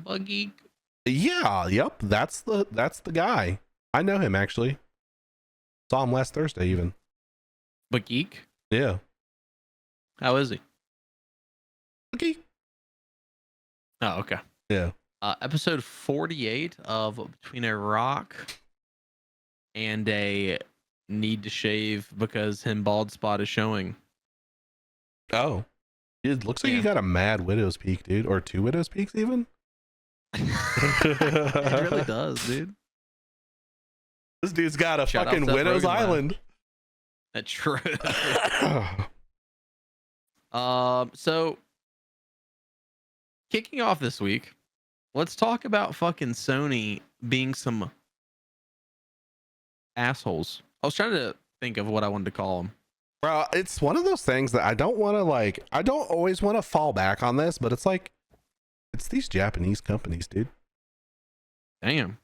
Buggy. Yeah, yep, that's the guy. I know him actually. Saw him last Thursday even. Geek. Yeah. How is he? Okay. Oh, okay. Yeah. Episode 48 of Between a Rock and a Need to Shave because him bald spot is showing. Oh. It looks like you Yeah. got a mad widow's peak, dude, or 2 widow's peaks even. It really does, dude. This dude's got a Shout out fucking Seth widow's Rogen island. That's true. So kicking off this week, let's talk about fucking Sony being some assholes. I was trying to think of what I wanted to call them. Bro, it's one of those things that I don't want to I don't always want to fall back on this, but it's like, it's these Japanese companies, dude. Damn.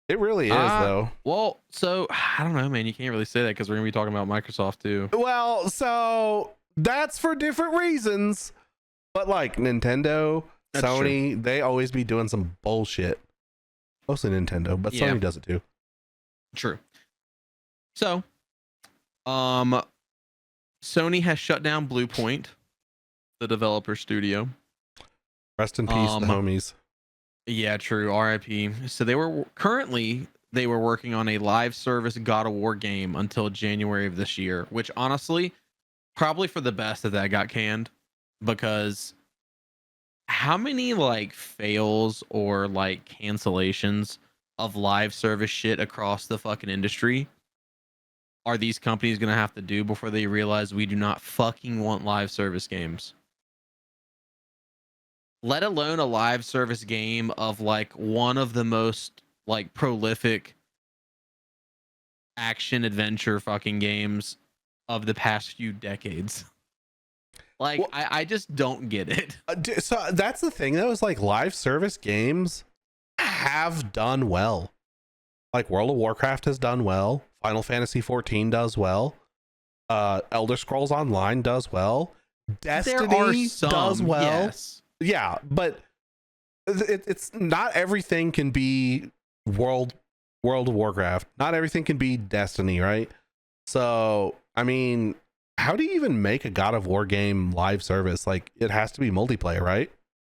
It really is, though. Well, so I don't know, man. You can't really say that because we're gonna be talking about Microsoft too. Well, so that's for different reasons. But like Nintendo, That's Sony, they always be doing some bullshit. Mostly Nintendo, but Yeah. Sony does it too. True. So, Sony has shut down Bluepoint, the developer studio. Rest in peace, the homies. Yeah, true. RIP. So they were working on a live service God of War game until January of this year, which honestly, probably for the best that got canned, because how many like fails or like cancellations of live service shit across the fucking industry are these companies going to have to do before they realize we do not fucking want live service games? Let alone a live service game of like one of the most like prolific action adventure fucking games of the past few decades. Like, well, I just don't get it. So that's the thing, though, is like live service games have done well. Like World of Warcraft has done well. Final Fantasy 14 does well. Elder Scrolls Online does well. Destiny does well. Yes. Yeah, but it's not everything can be World of Warcraft. Not everything can be Destiny, right? So, I mean, how do you even make a God of War game live service? Like, it has to be multiplayer, right?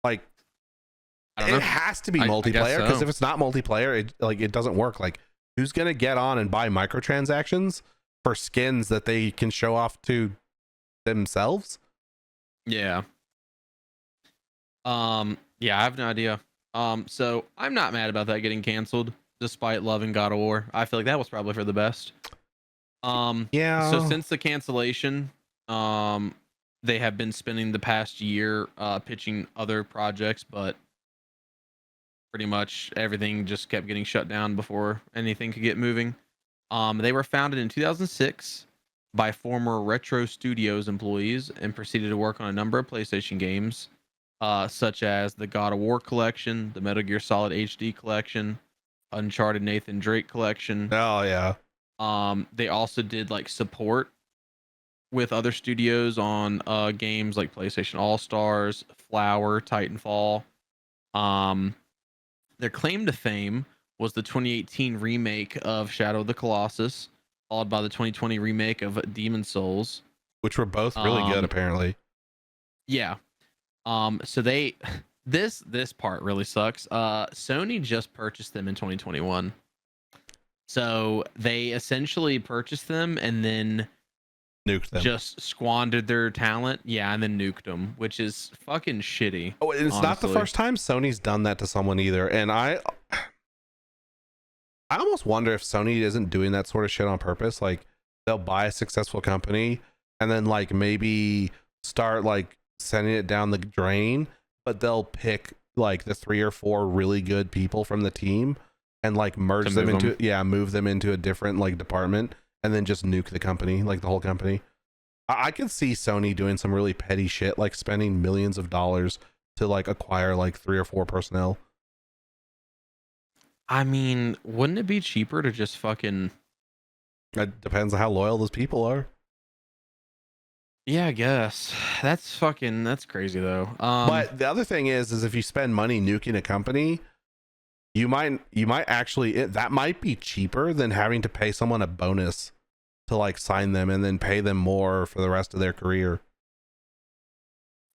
Like, it has to be multiplayer, because if it's not multiplayer, it doesn't work. Like, who's gonna get on and buy microtransactions for skins that they can show off to themselves? Yeah. Yeah, I have no idea. So I'm not mad about that getting canceled, despite loving God of War. I feel like that was probably for the best. Yeah. So since the cancellation, they have been spending the past year pitching other projects, but pretty much everything just kept getting shut down before anything could get moving. They were founded in 2006 by former Retro Studios employees and proceeded to work on a number of PlayStation games, such as the God of War collection, the Metal Gear Solid HD collection, Uncharted Nathan Drake collection. Oh yeah. They also did like support with other studios on games like PlayStation All Stars, Flower, Titanfall. Their claim to fame was the 2018 remake of Shadow of the Colossus, followed by the 2020 remake of Demon Souls, which were both really good, apparently. Yeah. So they this part really sucks. Sony just purchased them in 2021. So they essentially purchased them and then nuked them. Just squandered their talent, yeah, and then nuked them, which is fucking shitty. Oh, it's honestly not the first time Sony's done that to someone either, and I almost wonder if Sony isn't doing that sort of shit on purpose. Like, they'll buy a successful company and then like maybe start like sending it down the drain, but they'll pick like the 3 or 4 really good people from the team and like merge them into move them into a different like department and then just nuke the company, like the whole company. I could see Sony doing some really petty shit, like spending millions of dollars to like acquire like 3 or 4 personnel. I mean, wouldn't it be cheaper to just fucking... It depends on how loyal those people are. Yeah, I guess. That's crazy though. But the other thing is if you spend money nuking a company, you might actually that might be cheaper than having to pay someone a bonus to like sign them and then pay them more for the rest of their career.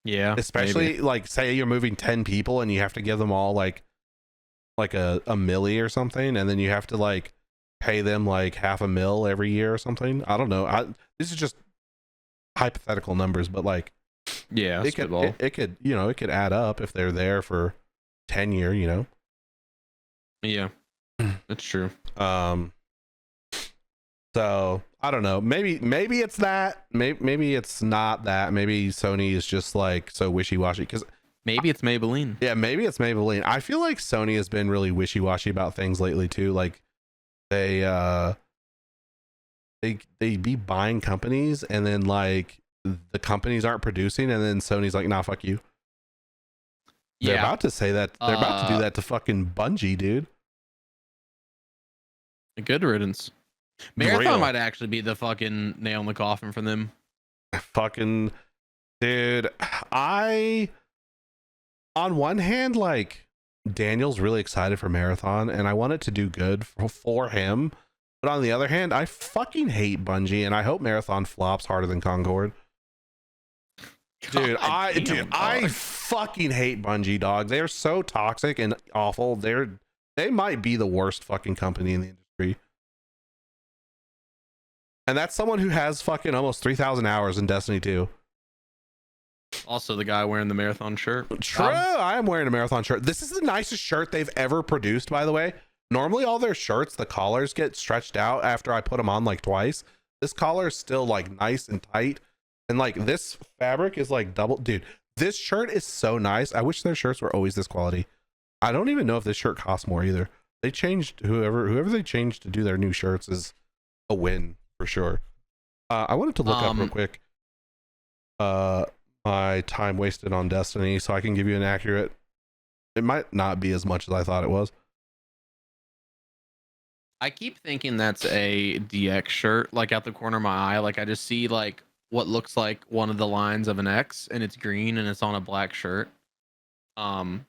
Yeah, maybe. Especially like say you're moving 10 people and you have to give them all like a milli or something, and then you have to like pay them like half a mil every year or something. I don't know. This is just hypothetical numbers, but like Yeah, it could spitball. it could it could add up if they're there for 10 year. Yeah, that's true. um so I don't know, maybe it's that, maybe it's not that, maybe Sony is just like so wishy-washy because Maybe it's Maybelline. yeah, maybe it's Maybelline. I feel like Sony has been really wishy-washy about things lately too. Like they they be buying companies and then like the companies aren't producing and then Sony's like, nah, fuck you. They're Yeah. about to say that, they're about to do that to fucking Bungie, dude. Good riddance. Marathon Real might actually be the fucking nail in the coffin for them. fucking dude. I on one hand, like Daniel's really excited for Marathon and I want it to do good for him. But on the other hand, I fucking hate Bungie and I hope Marathon flops harder than Concord. Dude, God damn, I dog. fucking hate Bungie, dog. They're so toxic and awful. They might be the worst fucking company in the industry. And that's someone who has fucking almost 3,000 hours in Destiny 2. Also, the guy wearing the Marathon shirt. True, I am wearing a Marathon shirt. This is the nicest shirt they've ever produced, by the way. Normally, all their shirts, the collars get stretched out after I put them on like twice. This collar is still like nice and tight. And like this fabric is like double. Dude, this shirt is so nice. I wish their shirts were always this quality. I don't even know if this shirt costs more either. They changed whoever they changed to do their new shirts is a win for sure. I wanted to look up real quick. My time wasted on Destiny so I can give you an accurate. It might not be as much as I thought it was. I keep thinking that's a DX shirt, like out the corner of my eye. Like I just see like what looks like one of the lines of an X, and it's green and it's on a black shirt. Um,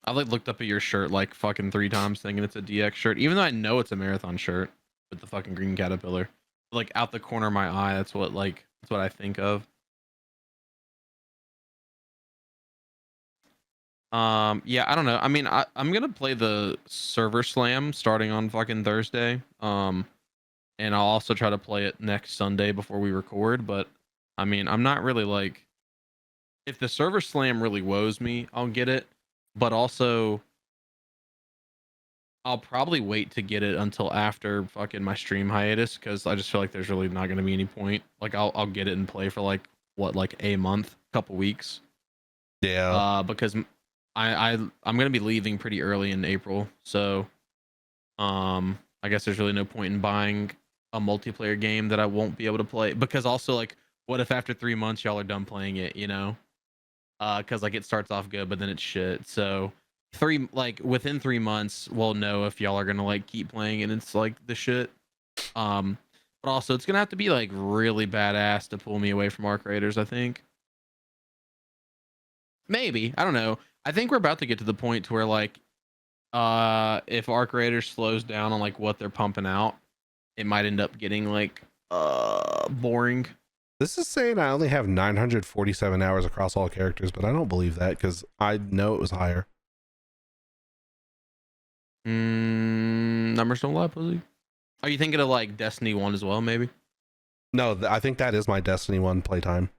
I've like looked up at your shirt like fucking 3 times, thinking it's a DX shirt, even though I know it's a Marathon shirt with the fucking green caterpillar. Like out the corner of my eye, that's what I think of. Yeah, I don't know. I mean, I'm gonna play the server slam starting on fucking Thursday. And I'll also try to play it next Sunday before we record. But I mean, I'm not really like, if the server slam really woes me, I'll get it. But also, I'll probably wait to get it until after fucking my stream hiatus because I just feel like there's really not gonna be any point. Like I'll get it and play for like what, like a month, couple weeks. Yeah. Because I'm gonna be leaving pretty early in April, so I guess there's really no point in buying a multiplayer game that I won't be able to play. Because also, like, what if after 3 months y'all are done playing it? You know, because like it starts off good, but then it's shit. So within 3 months, we'll know if y'all are gonna like keep playing and it's like the shit. Um, but also it's gonna have to be like really badass to pull me away from Arc Raiders, I think. Maybe. I don't know. I think we're about to get to the point to where like if Arc Raiders slows down on like what they're pumping out, it might end up getting like boring. This is saying I only have 947 hours across all characters, but I don't believe that because I know it was higher. Numbers don't lie, pussy. Are you thinking of like Destiny 1 as well, maybe? No, I think that is my Destiny 1 playtime.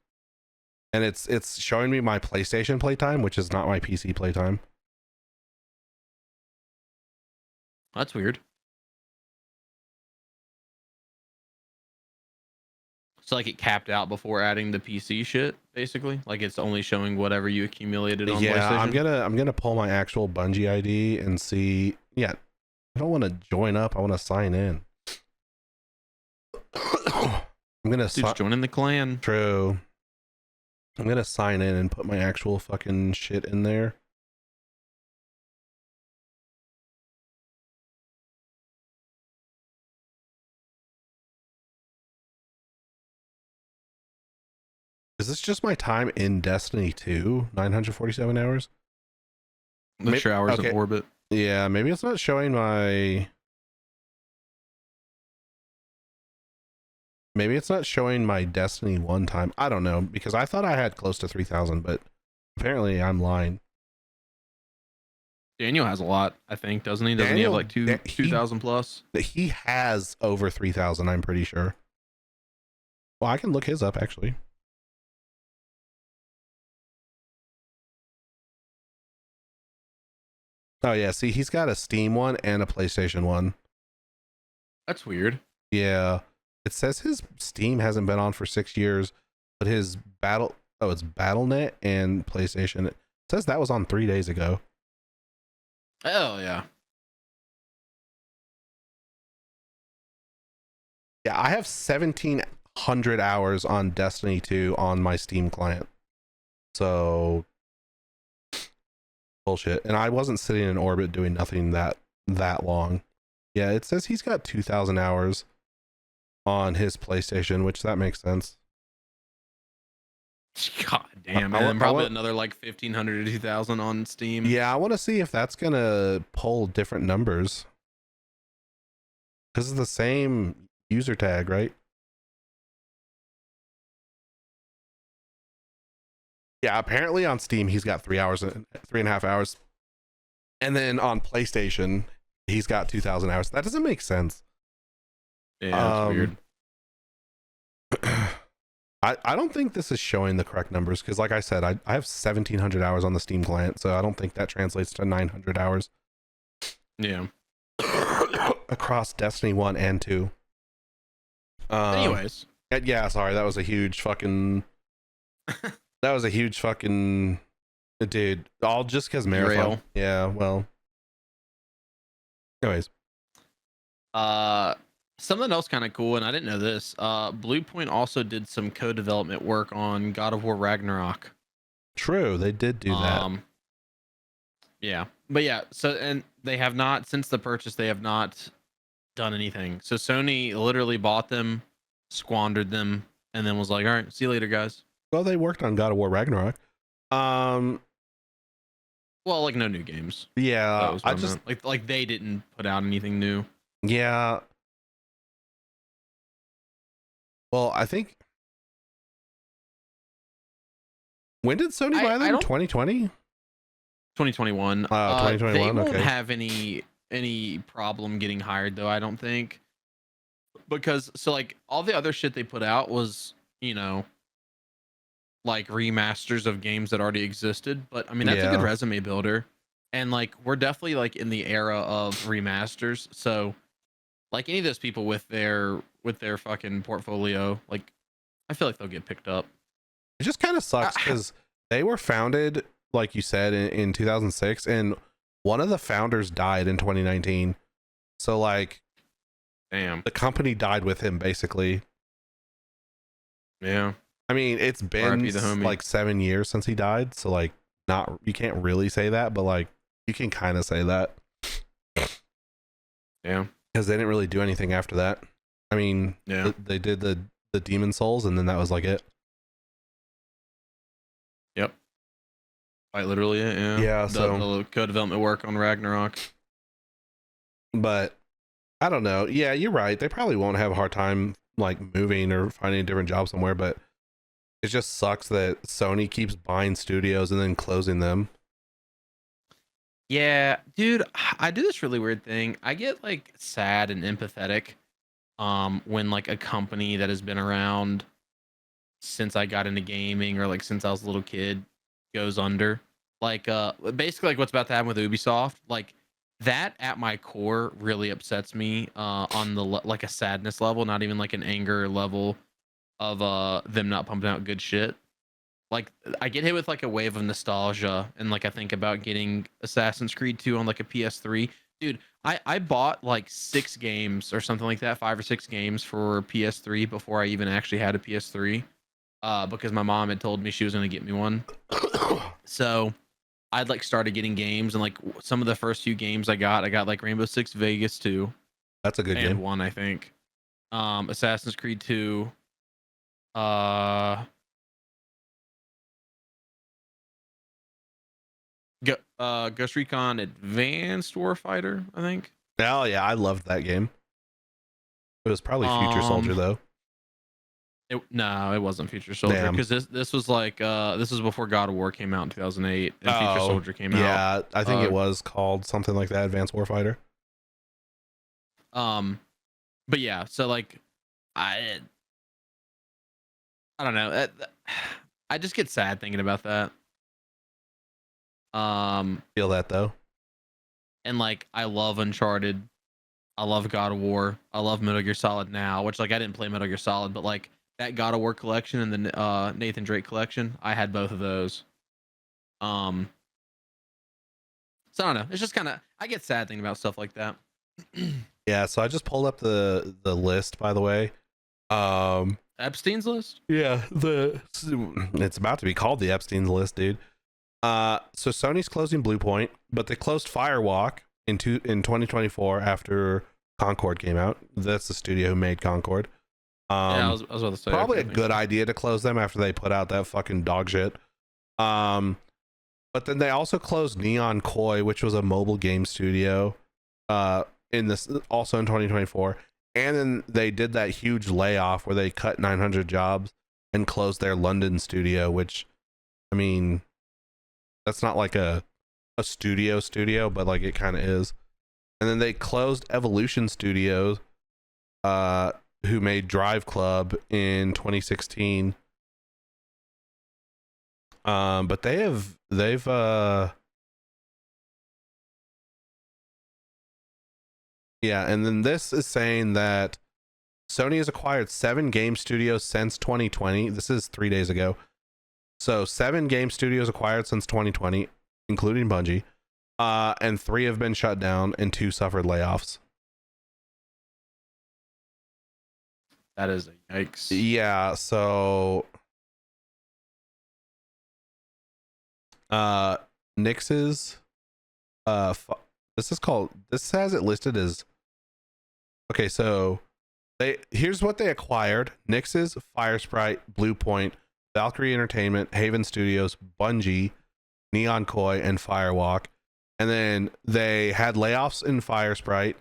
And it's showing me my PlayStation playtime, which is not my PC playtime. That's weird. So like it capped out before adding the PC shit, basically. Like it's only showing whatever you accumulated on Yeah, PlayStation. I'm gonna pull my actual Bungie ID and see. Yeah, I don't want to join up. I want to sign in. I'm gonna Dude's joining the clan. True. I'm gonna sign in and put my actual fucking shit in there. is this just my time in Destiny 2? 947 hours? That's your hours okay. in orbit. Yeah, maybe it's not showing my... Maybe it's not showing my Destiny 1 time. I don't know, because I thought I had close to 3,000, but apparently I'm lying. Daniel has a lot, I think, doesn't he? Doesn't he have like 2,000 plus? He has over 3,000, I'm pretty sure. Well, I can look his up, actually. Oh, yeah, see, he's got a Steam one and a PlayStation one. That's weird. Yeah. It says his Steam hasn't been on for 6 years, but his it's BattleNet and PlayStation. It says that was on 3 days ago. Oh, yeah. Yeah, I have 1,700 hours on Destiny 2 on my Steam client. So, bullshit. And I wasn't sitting in orbit doing nothing that long. Yeah, it says he's got 2,000 hours on his PlayStation, which that makes sense. God damn, man. Probably another like 1,500 to 2,000 on Steam. Yeah, I want to see if that's going to pull different numbers. Because it's the same user tag, right? Yeah, apparently on Steam, he's got 3.5 hours. And then on PlayStation, he's got 2,000 hours. That doesn't make sense. Yeah, that's weird. I don't think this is showing the correct numbers because, like I said, I have 1,700 hours on the Steam client, so I don't think that translates to 900 hours. Yeah. Across Destiny 1 and 2. Anyways. Yeah, sorry, that was a huge fucking... that was a huge fucking... Dude, all just because Marathon. Yeah, well... Anyways. Something else kind of cool, and I didn't know this. Bluepoint also did some co-development work on God of War Ragnarok. True, they did do that. Yeah, but yeah, so and they have not since the purchase. They have not done anything. So Sony literally bought them, squandered them, and then was like, "All right, see you later, guys." Well, they worked on God of War Ragnarok. Well, like no new games. Yeah, I just like they didn't put out anything new. Yeah. Well, I think. When did Sony buy them? 2020? 2021. 2021. They won't okay. have any problem getting hired though, I don't think. Because so like all the other shit they put out was, you know, like remasters of games that already existed, but I mean that's a good resume builder. And like we're definitely like in the era of remasters. So like any of those people with their fucking portfolio, like I feel like they'll get picked up. It just kind of sucks because they were founded, like you said, in 2006, and one of the founders died in 2019. So like, damn, the company died with him basically. Yeah. I mean, it's been like 7 years since he died, so like, you can't really say that, but like, you can kind of say that. Yeah. Because they didn't really do anything after that. I mean, yeah, they did the Demon Souls, and then that was like it. Yep. Quite literally it, yeah. Yeah, the co-development work on Ragnarok. But I don't know. Yeah, you're right. They probably won't have a hard time like moving or finding a different job somewhere, but it just sucks that Sony keeps buying studios and then closing them. Yeah, dude, I do this really weird thing. I get like sad and empathetic when like a company that has been around since I got into gaming or like since I was a little kid goes under. Like basically like what's about to happen with Ubisoft. Like that at my core really upsets me on the like a sadness level, not even like an anger level of them not pumping out good shit. Like I get hit with like a wave of nostalgia and like I think about getting Assassin's Creed 2 on like a PS3. Dude, I bought like 6 games or something like that, 5 or 6 games for PS3 before I even actually had a PS3. Because my mom had told me she was going to get me one. So I'd like started getting games, and like some of the first few games I got like Rainbow Six Vegas 2. That's a good game. One, I think. Assassin's Creed 2. Ghost Recon Advanced Warfighter, I think. Oh yeah, I loved that game. It was probably Future Soldier though. No, it wasn't Future Soldier Damn. because this was like this was before God of War came out in 2008 and Future Soldier came out. Yeah, I think it was called something like that, Advanced Warfighter. But yeah, so like I don't know. I just get sad thinking about that. Feel that though. And like I love Uncharted, I love God of War, I love Metal Gear Solid now, which like I didn't play Metal Gear Solid, but like that God of War collection and the Nathan Drake collection, I had both of those. So I don't know. It's just kind of I get sad thinking about stuff like that. Yeah, so I just pulled up the list, by the way. Epstein's list? Yeah, it's about to be called the Epstein's list, dude. So Sony's closing Bluepoint, but they closed Firewalk in 2024 after Concord came out. That's the studio who made Concord. Yeah, I was about to say probably a good idea to close them after they put out that fucking dog shit. But then they also closed Neon Koi, which was a mobile game studio, in 2024. And then they did that huge layoff where they cut 900 jobs and closed their London studio, which, I mean, that's not like a studio, but like it kind of is. And then they closed Evolution Studios, who made Drive Club in 2016. But they've yeah, and then this is saying that Sony has acquired 7 game studios since 2020. This is 3 days ago. So 7 game studios acquired since 2020, including Bungie, and 3 have been shut down and 2 suffered layoffs. That is a yikes. Yeah, so Nix's this has it listed as, okay, so here's what they acquired: Nix's, Firesprite, Bluepoint, Valkyrie Entertainment, Haven Studios, Bungie, Neon Koi, and Firewalk. And then they had layoffs in Firesprite.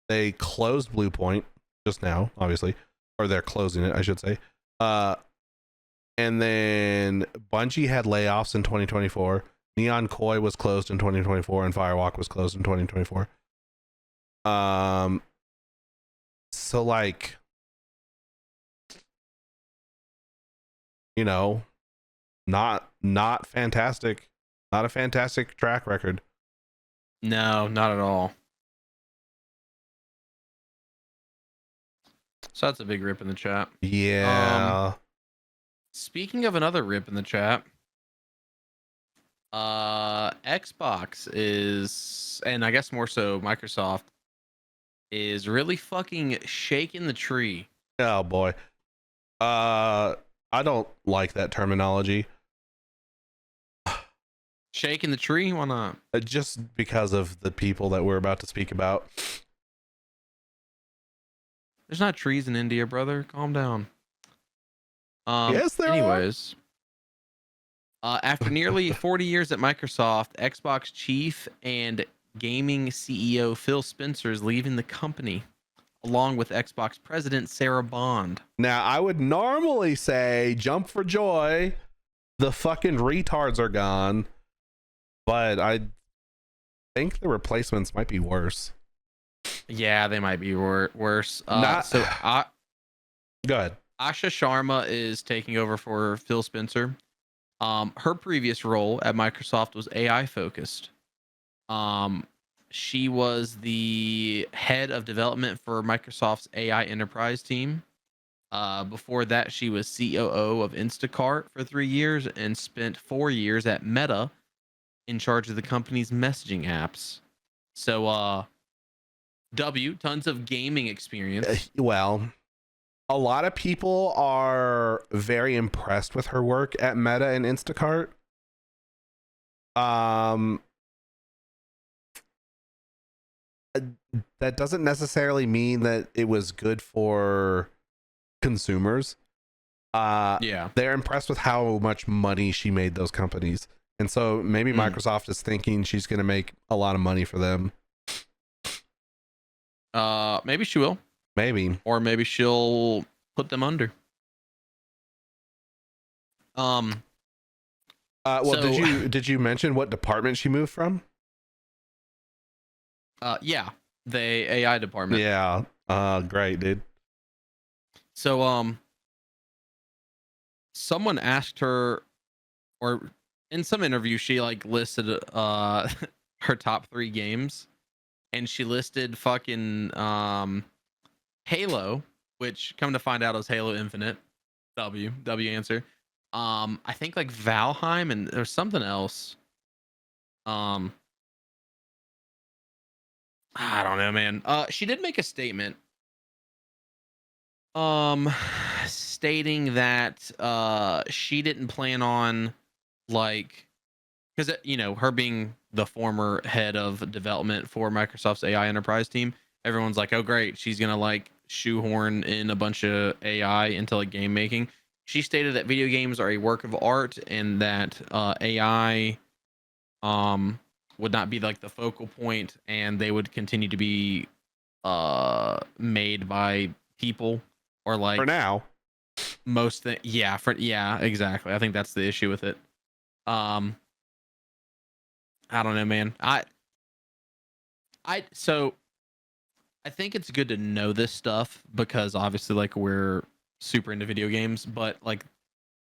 They closed Bluepoint just now, obviously, or they're closing it, I should say. And then Bungie had layoffs in 2024. Neon Koi was closed in 2024, and Firewalk was closed in 2024. So like, you know, not fantastic, not a fantastic track record. No, not at all. So that's a big rip in the chat. Yeah. Speaking of another rip in the chat, Xbox is, and I guess more so Microsoft, is really fucking shaking the tree. Oh boy. I don't like that terminology. Shaking the tree? Why not? Just because of the people that we're about to speak about. There's not trees in India, brother. Calm down. Yes, there anyways, after nearly 40 years at Microsoft, Xbox chief and gaming CEO Phil Spencer is leaving the company, along with Xbox president Sarah Bond. Now, I would normally say jump for joy. The fucking retards are gone. But I think the replacements might be worse. Yeah, they might be worse. Go ahead. Asha Sharma is taking over for Phil Spencer. Her previous role at Microsoft was AI focused. She was the head of development for Microsoft's AI enterprise team. Before that, she was COO of Instacart for 3 years and spent 4 years at Meta in charge of the company's messaging apps. So, tons of gaming experience. Well, a lot of people are very impressed with her work at Meta and Instacart. That doesn't necessarily mean that it was good for consumers. Yeah, they're impressed with how much money she made those companies. And so maybe Hmm. Microsoft is thinking she's going to make a lot of money for them. Maybe she will, Maybe. or maybe she'll put them under. Well, So did you mention what department she moved from? yeah, the AI department. Yeah. Great, dude. So someone asked her, or in some interview, she like listed her top 3 games, and she listed fucking Halo, which come to find out is Halo Infinite. W answer. I think like Valheim, and there's something else. Um, I don't know, man. She did make a statement. Um, stating that she didn't plan on, like, because her being the former head of development for Microsoft's AI enterprise team, everyone's like, oh great, she's gonna like shoehorn in a bunch of AI into like game making. She stated that video games are a work of art, and that AI would not be like the focal point, and they would continue to be made by people, or For like now. most thing. Yeah, exactly. I think that's the issue with it. um I don't know, man. So I think it's good to know this stuff, because obviously like we're super into video games, but like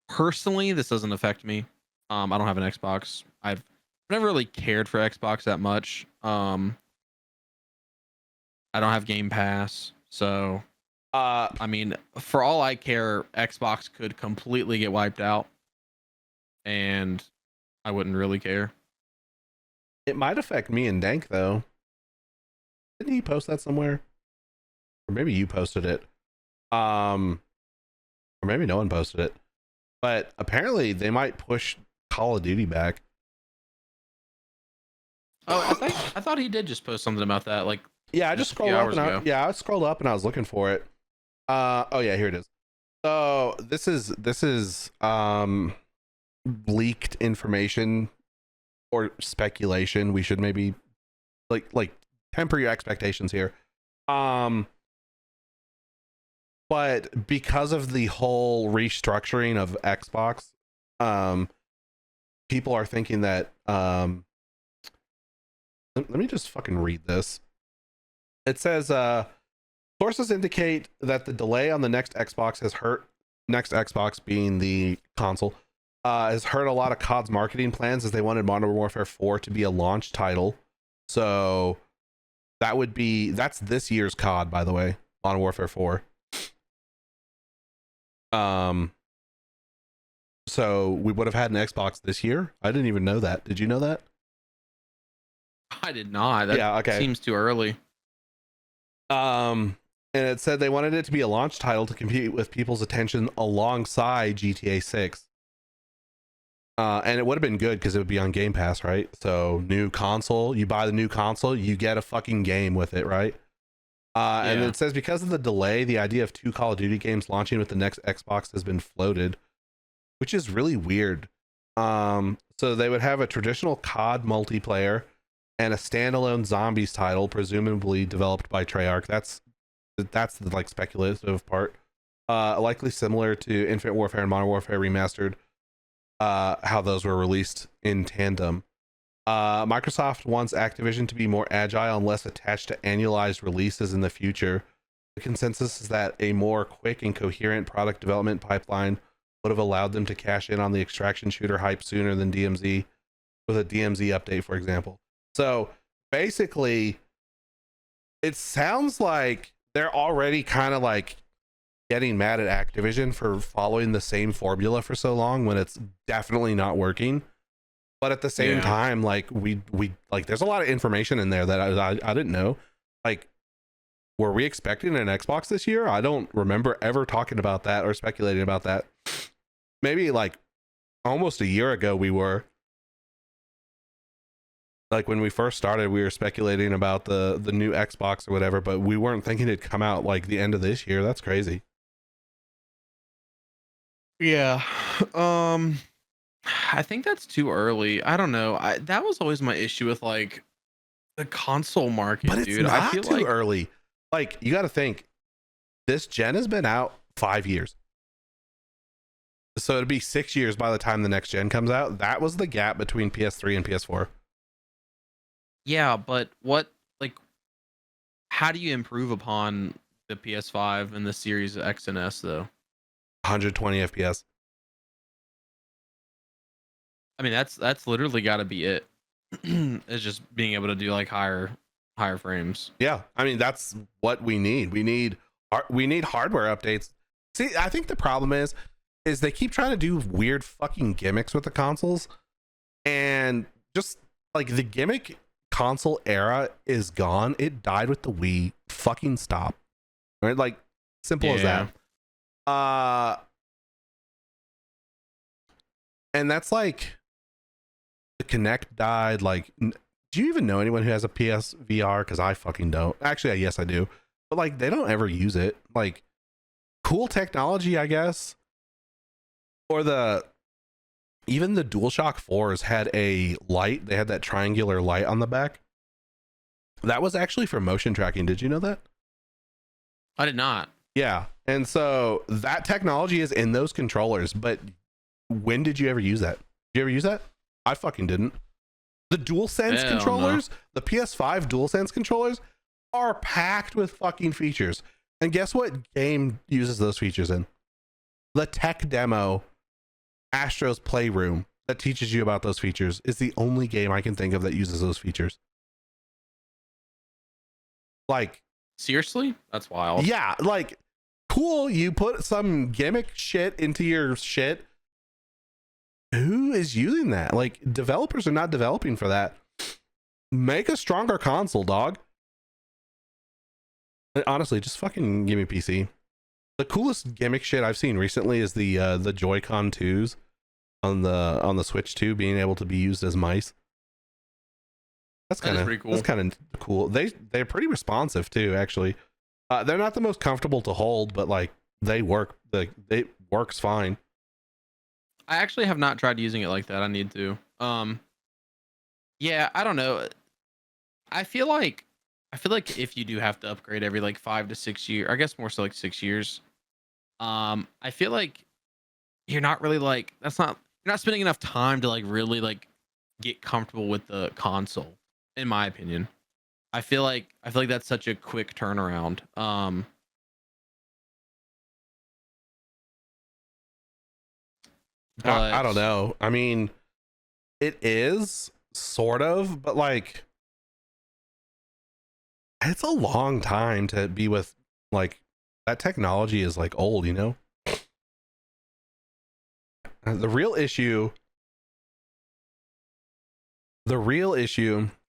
personally this doesn't affect me. I don't have an Xbox. I've never really cared for Xbox that much. I don't have Game Pass, so I mean, for all I care, Xbox could completely get wiped out, and I wouldn't really care. It might affect me and Dank though. Didn't he post that somewhere? Or maybe you posted it. Or maybe no one posted it. But apparently they might push Call of Duty back. Oh, I thought he did just post something about that, like Yeah, I just just a few scrolled up hours and ago. I scrolled up and I was looking for it. Oh yeah, here it is. So this is leaked information or speculation. We should maybe like temper your expectations here. But because of the whole restructuring of Xbox, people are thinking that let me just fucking read this. It says sources indicate that the delay on the next Xbox has hurt, next Xbox being the console, has hurt a lot of COD's marketing plans, as they wanted Modern Warfare 4 to be a launch title. So that's this year's COD, by the way, Modern Warfare 4. So we would have had an Xbox this year. I didn't even know that. Did you know that? I did not. That Yeah, okay. seems too early. And it said they wanted it to be a launch title to compete with people's attention alongside GTA 6. And it would have been good because it would be on Game Pass, right? So new console, you buy the new console, you get a fucking game with it, right? And Yeah. it says because of the delay, the idea of 2 Call of Duty games launching with the next Xbox has been floated, which is really weird. So they would have a traditional COD multiplayer and a standalone zombies title, presumably developed by Treyarch. That's the like speculative part. Likely similar to Infinite Warfare and Modern Warfare Remastered, how those were released in tandem. Microsoft wants Activision to be more agile and less attached to annualized releases in the future. The consensus is that a more quick and coherent product development pipeline would have allowed them to cash in on the extraction shooter hype sooner than DMZ, with a DMZ update, for example. So basically, it sounds like they're already kind of like getting mad at Activision for following the same formula for so long when it's definitely not working. But at the same time, like we like, there's a lot of information in there that I didn't know. Like, were we expecting an Xbox this year? I don't remember ever talking about that or speculating about that. Maybe like almost a year ago we were. Like when we first started, we were speculating about the new Xbox or whatever, but we weren't thinking it'd come out like the end of this year. That's crazy. Yeah. I think that's too early. I don't know. That was always my issue with like the console But market, it's dude. I not feel too like early. Like, you got to think this gen has been out 5 years. So it'd be 6 years by the time the next gen comes out. That was the gap between PS3 and PS4. yeah, but what like how do you improve upon the PS5 and the Series X and S though? 120 FPS. I mean, that's literally got to be it. It's just being able to do like higher frames. Yeah, I mean that's what we need. We need hardware updates. See, I think the problem is they keep trying to do weird fucking gimmicks with the consoles, and just like the gimmick console era is gone. It died with the Wii. Fucking stop. Right? Like simple as Yeah. that. And that's like the Kinect died. Like, do you even know anyone who has a PS VR? Because I fucking don't. Actually, yes, I do. But like, they don't ever use it. Like, cool technology, I guess. Or even the DualShock 4s had a light. They had that triangular light on the back. That was actually for motion tracking. Did you know that? I did not. Yeah. And so that technology is in those controllers. But when did you ever use that? Did you ever use that? I fucking didn't. The DualSense Hell controllers, the PS5 DualSense controllers are packed with fucking features. And guess what game uses those features in? The tech demo Astro's Playroom that teaches you about those features is the only game I can think of that uses those features. Like, Seriously? That's wild. yeah, like, cool, you put some gimmick shit into your shit. Who is using that? Like, developers are not developing for that. Make a stronger console, dog. Honestly, just fucking give me PC. The coolest gimmick shit I've seen recently is the Joy-Con 2s on the Switch 2 being able to be used as mice. That's kind of pretty cool. That's kind of cool. They're pretty responsive too, actually. They're not the most comfortable to hold, but like they work. It works fine. I actually have not tried using it like that. I need to. Yeah, I don't know. I feel like if you do have to upgrade every like 5 to 6 years, I guess more so like 6 years. I feel like you're not really like you're not spending enough time to like really like get comfortable with the console, in my opinion. I feel like that's such a quick turnaround. I But don't know. I mean, it is sort of, but like it's a long time to be with like that technology is like old, you know? The real issue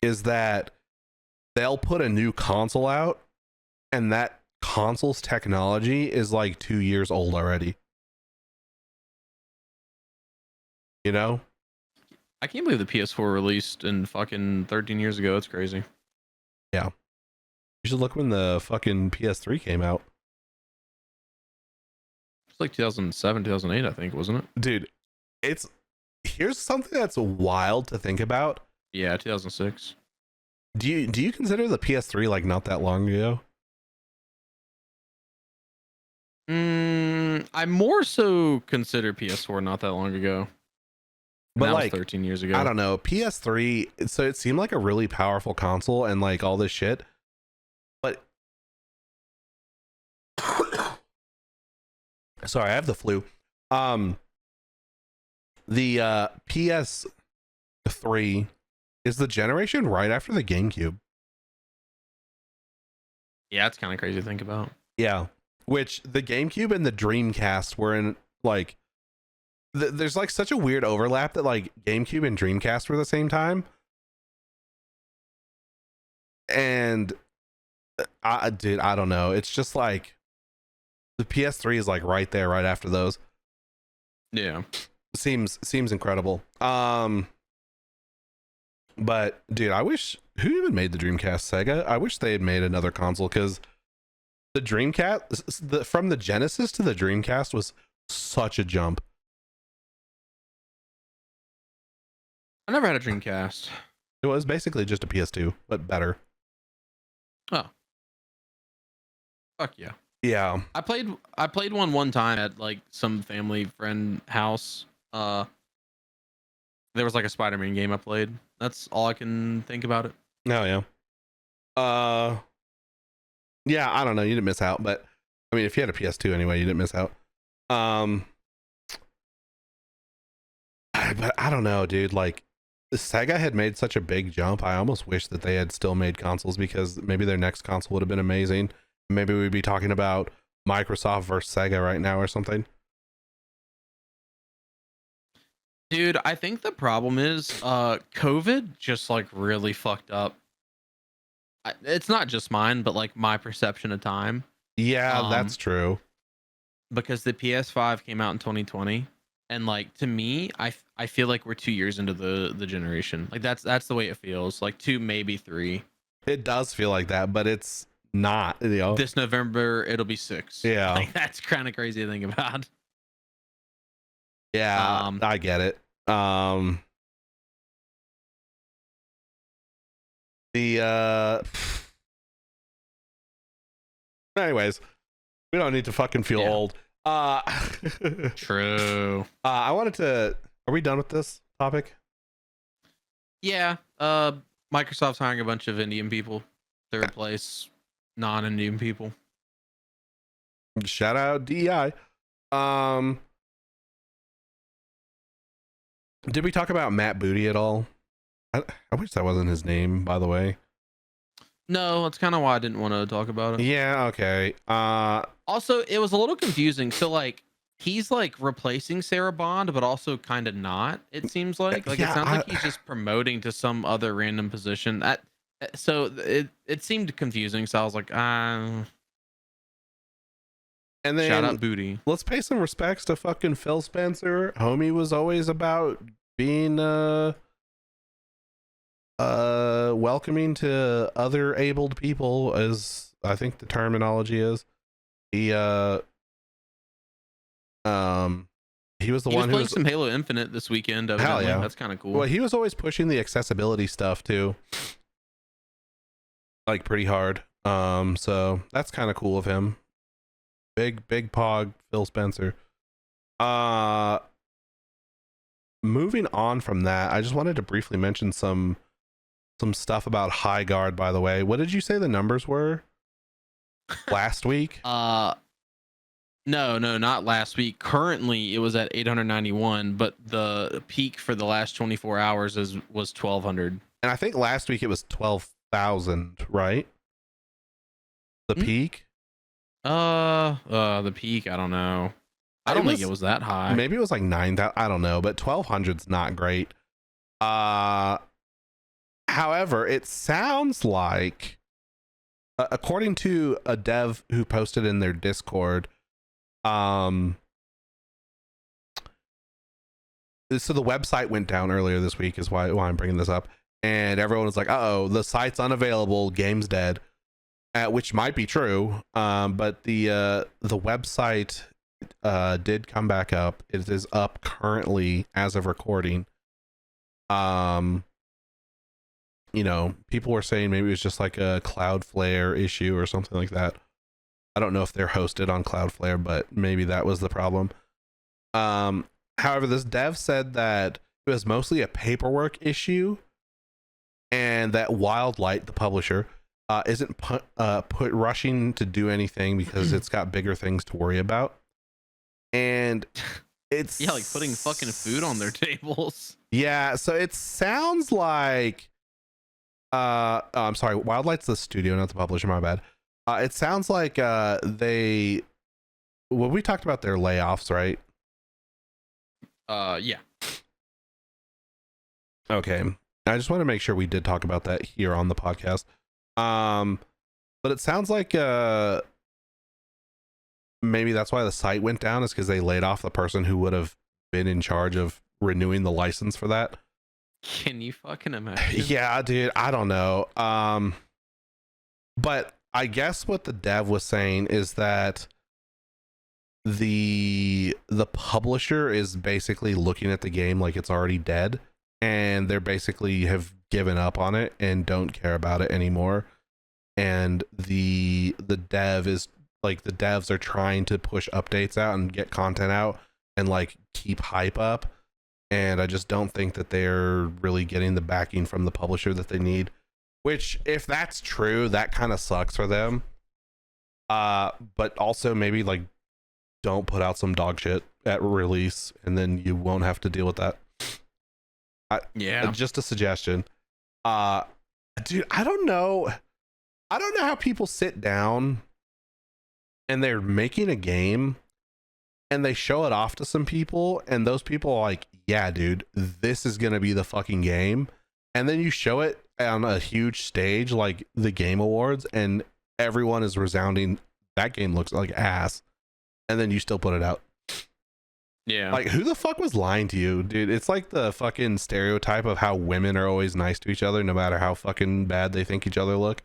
is that they'll put a new console out and that console's technology is like 2 years old already. You know? I can't believe the PS4 released in fucking 13 years ago. It's crazy. Yeah. You should look when the fucking PS3 came out. It's like 2007, 2008, I think, wasn't it? Dude, here's something that's wild to think about. Yeah, 2006. Do you consider the PS3 like not that long ago? I more so consider PS4 not that long ago. But That like was 13 years ago. I don't know, PS3, so it seemed like a really powerful console and like all this shit. But sorry, I have the flu. The PS3 is the generation right after the GameCube. Yeah, it's kind of crazy to think about. Yeah, which the GameCube and the Dreamcast were in like there's like such a weird overlap that like GameCube and Dreamcast were the same time. And I don't know. It's just like the PS3 is like right there, right after those. Yeah. Seems incredible. But dude, I wish who even made the Dreamcast? Sega? I wish they had made another console because the Dreamcast from the Genesis to the Dreamcast was such a jump. I never had a Dreamcast. It was basically just a PS2, but better. Oh, fuck yeah. Yeah. I played one time at like some family friend house. There was like a Spider-Man game I played. That's all I can think about it. Oh yeah. Uh yeah, I don't know. You didn't miss out, but I mean if you had a PS2 anyway, you didn't miss out. But I don't know, dude. Like Sega had made such a big jump. I almost wish that they had still made consoles because maybe their next console would have been amazing. Maybe we'd be talking about Microsoft versus Sega right now or something. Dude, I think the problem is COVID just like really fucked up. It's not just mine, but like my perception of time. Yeah, that's true. Because the PS5 came out in 2020, and like to me, I feel like we're 2 years into the generation. Like that's the way it feels. Like 2, maybe 3. It does feel like that, but it's not. You know, This November it'll be 6. Yeah. Like that's kind of crazy to think about. Yeah, I get it. Anyways, we don't need to fucking feel old. True. I wanted to. Are we done with this topic? Yeah. Microsoft's hiring a bunch of Indian people to replace non-Indian people. Shout out DEI. Did we talk about Matt Booty at all? I wish that wasn't his name, by the way. No, that's kind of why I didn't want to talk about it. Yeah, okay. Also, it was a little confusing. So like he's like replacing Sarah Bond, but also kind of not. It seems like Yeah, it sounds like he's just promoting to some other random position. So it seemed confusing. So I was like, and then shout out Booty. Let's pay some respects to fucking Phil Spencer. Homie was always about being welcoming to other abled people, as I think the terminology is. He was the one who was playing was some Halo Infinite this weekend. Hell yeah, that's kind of cool. Well, he was always pushing the accessibility stuff too, like pretty hard. So that's kind of cool of him. Big pog Phil Spencer. Moving on from that, I just wanted to briefly mention some stuff about High Guard, by the way. What did you say the numbers were last week? No, not last week. Currently it was at 891, but the peak for the last 24 hours was 1200. And I think last week it was 12,000, right? The peak? The peak, I don't know. I don't think it was that high. Maybe it was like 9,000. I don't know, but 1,200's not great. However, it sounds like, according to a dev who posted in their Discord, so the website went down earlier this week, is why I'm bringing this up, and everyone was like, "Uh-oh, the site's unavailable, game's dead," which might be true. But the website did come back up. It is up currently as of recording. You know, people were saying maybe it was just like a Cloudflare issue or something like that. I don't know if they're hosted on Cloudflare, but maybe that was the problem. However, this dev said that it was mostly a paperwork issue, and that Wildlight, the publisher, isn't rushing to do anything because it's got bigger things to worry about. And it's like putting fucking food on their tables. Yeah, so it sounds like I'm sorry, Wildlight's the studio, not the publisher, my bad. It sounds like we talked about their layoffs, right? Yeah. Okay. I just want to make sure we did talk about that here on the podcast. But it sounds like maybe that's why the site went down, is because they laid off the person who would have been in charge of renewing the license for that. Can you fucking imagine? Yeah, dude, I don't know. But I guess what the dev was saying is that the publisher is basically looking at the game like it's already dead, and they're basically have given up on it and don't care about it anymore. And the dev is like, the devs are trying to push updates out and get content out and like keep hype up, and I just don't think that they're really getting the backing from the publisher that they need, which, if that's true, that kind of sucks for them. But also maybe like don't put out some dog shit at release and then you won't have to deal with that. Yeah, just a suggestion. Dude, I don't know how people sit down and they're making a game and they show it off to some people and those people are like, yeah dude, this is gonna be the fucking game, and then you show it on a huge stage like the Game Awards and everyone is resounding that game looks like ass, and then you still put it out. Yeah, like, who the fuck was lying to you, dude? It's like the fucking stereotype of how women are always nice to each other no matter how fucking bad they think each other look.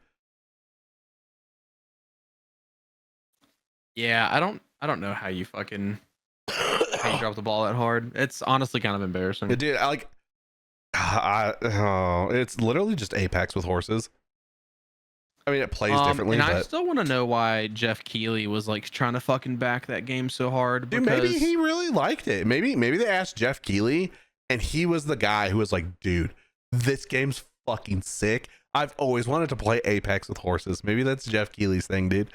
yeah. I don't know how you fucking how you drop the ball that hard. It's honestly kind of embarrassing. Dude, it's literally just Apex with horses. I mean, it plays differently, and but I still want to know why Jeff Keighley was like trying to fucking back that game so hard. dude, Because maybe he really liked it. Maybe they asked Jeff Keighley and he was the guy who was like, dude, this game's fucking sick. I've always wanted to play Apex with horses. Maybe that's Jeff Keighley's thing, dude.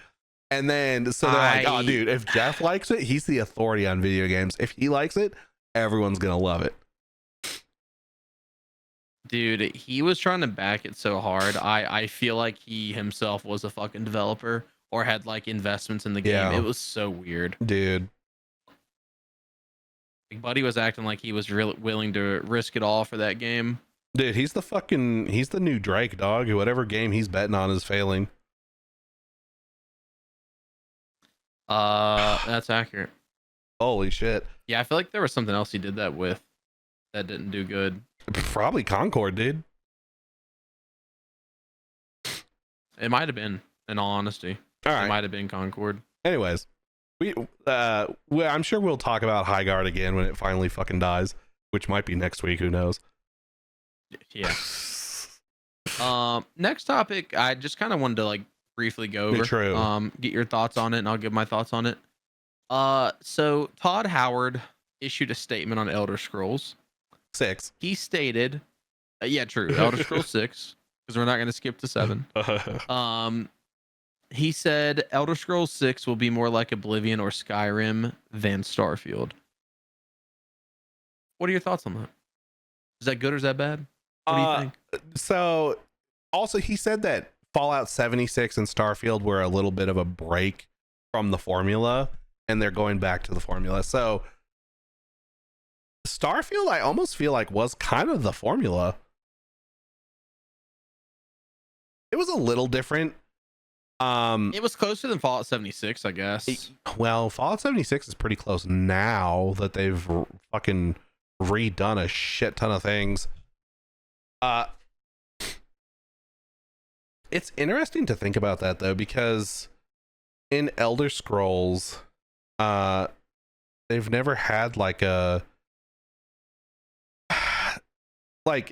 And then so they're like, oh dude, if Jeff likes it, he's the authority on video games. If he likes it, everyone's gonna love it. dude, he was trying to back it so hard. I feel like he himself was a fucking developer or had like investments in the game. Yeah. It was so weird. Dude, Like, Buddy was acting like he was really willing to risk it all for that game. dude, he's the new Drake, dog. Whatever game he's betting on is failing. That's accurate. Holy shit. Yeah, I feel like there was something else he did that with that didn't do good. Probably Concord, dude. It might have been, in all honesty. All It right. might have been Concord. Anyways, I'm sure we'll talk about High Guard again when it finally fucking dies, which might be next week. Who knows? Yeah. Next topic, I just kind of wanted to like briefly go over. True. Get your thoughts on it, and I'll give my thoughts on it. So Todd Howard issued a statement on Elder Scrolls. 6. He stated, yeah, true, Elder Scrolls 6, because we're not going to skip to 7. He said Elder Scrolls 6 will be more like Oblivion or Skyrim than Starfield. What are your thoughts on that? Is that good or is that bad? What do you think? So, also, he said that Fallout 76 and Starfield were a little bit of a break from the formula, and they're going back to the formula. So, Starfield, I almost feel like, was kind of the formula. It was a little different. It was closer than Fallout 76, I guess. Well, Fallout 76 is pretty close now that they've fucking redone a shit ton of things. It's interesting to think about that though, because in Elder Scrolls, they've never had like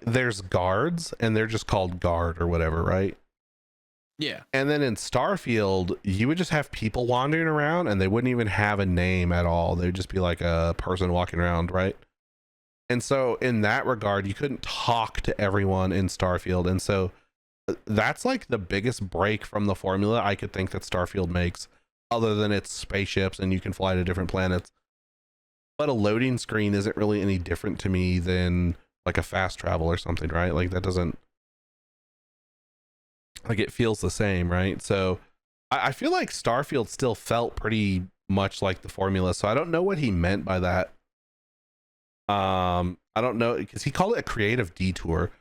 there's guards and they're just called guard or whatever, right? Yeah. And then in Starfield, you would just have people wandering around and they wouldn't even have a name at all. They would just be like a person walking around, right? And so in that regard, you couldn't talk to everyone in Starfield. And so that's like the biggest break from the formula I could think that Starfield makes, other than its spaceships and you can fly to different planets. But a loading screen isn't really any different to me than like a fast travel or something, right? Like that doesn't, like, it feels the same, right? So I feel like Starfield still felt pretty much like the formula. So I don't know what he meant by that. I don't know, because he called it a creative detour.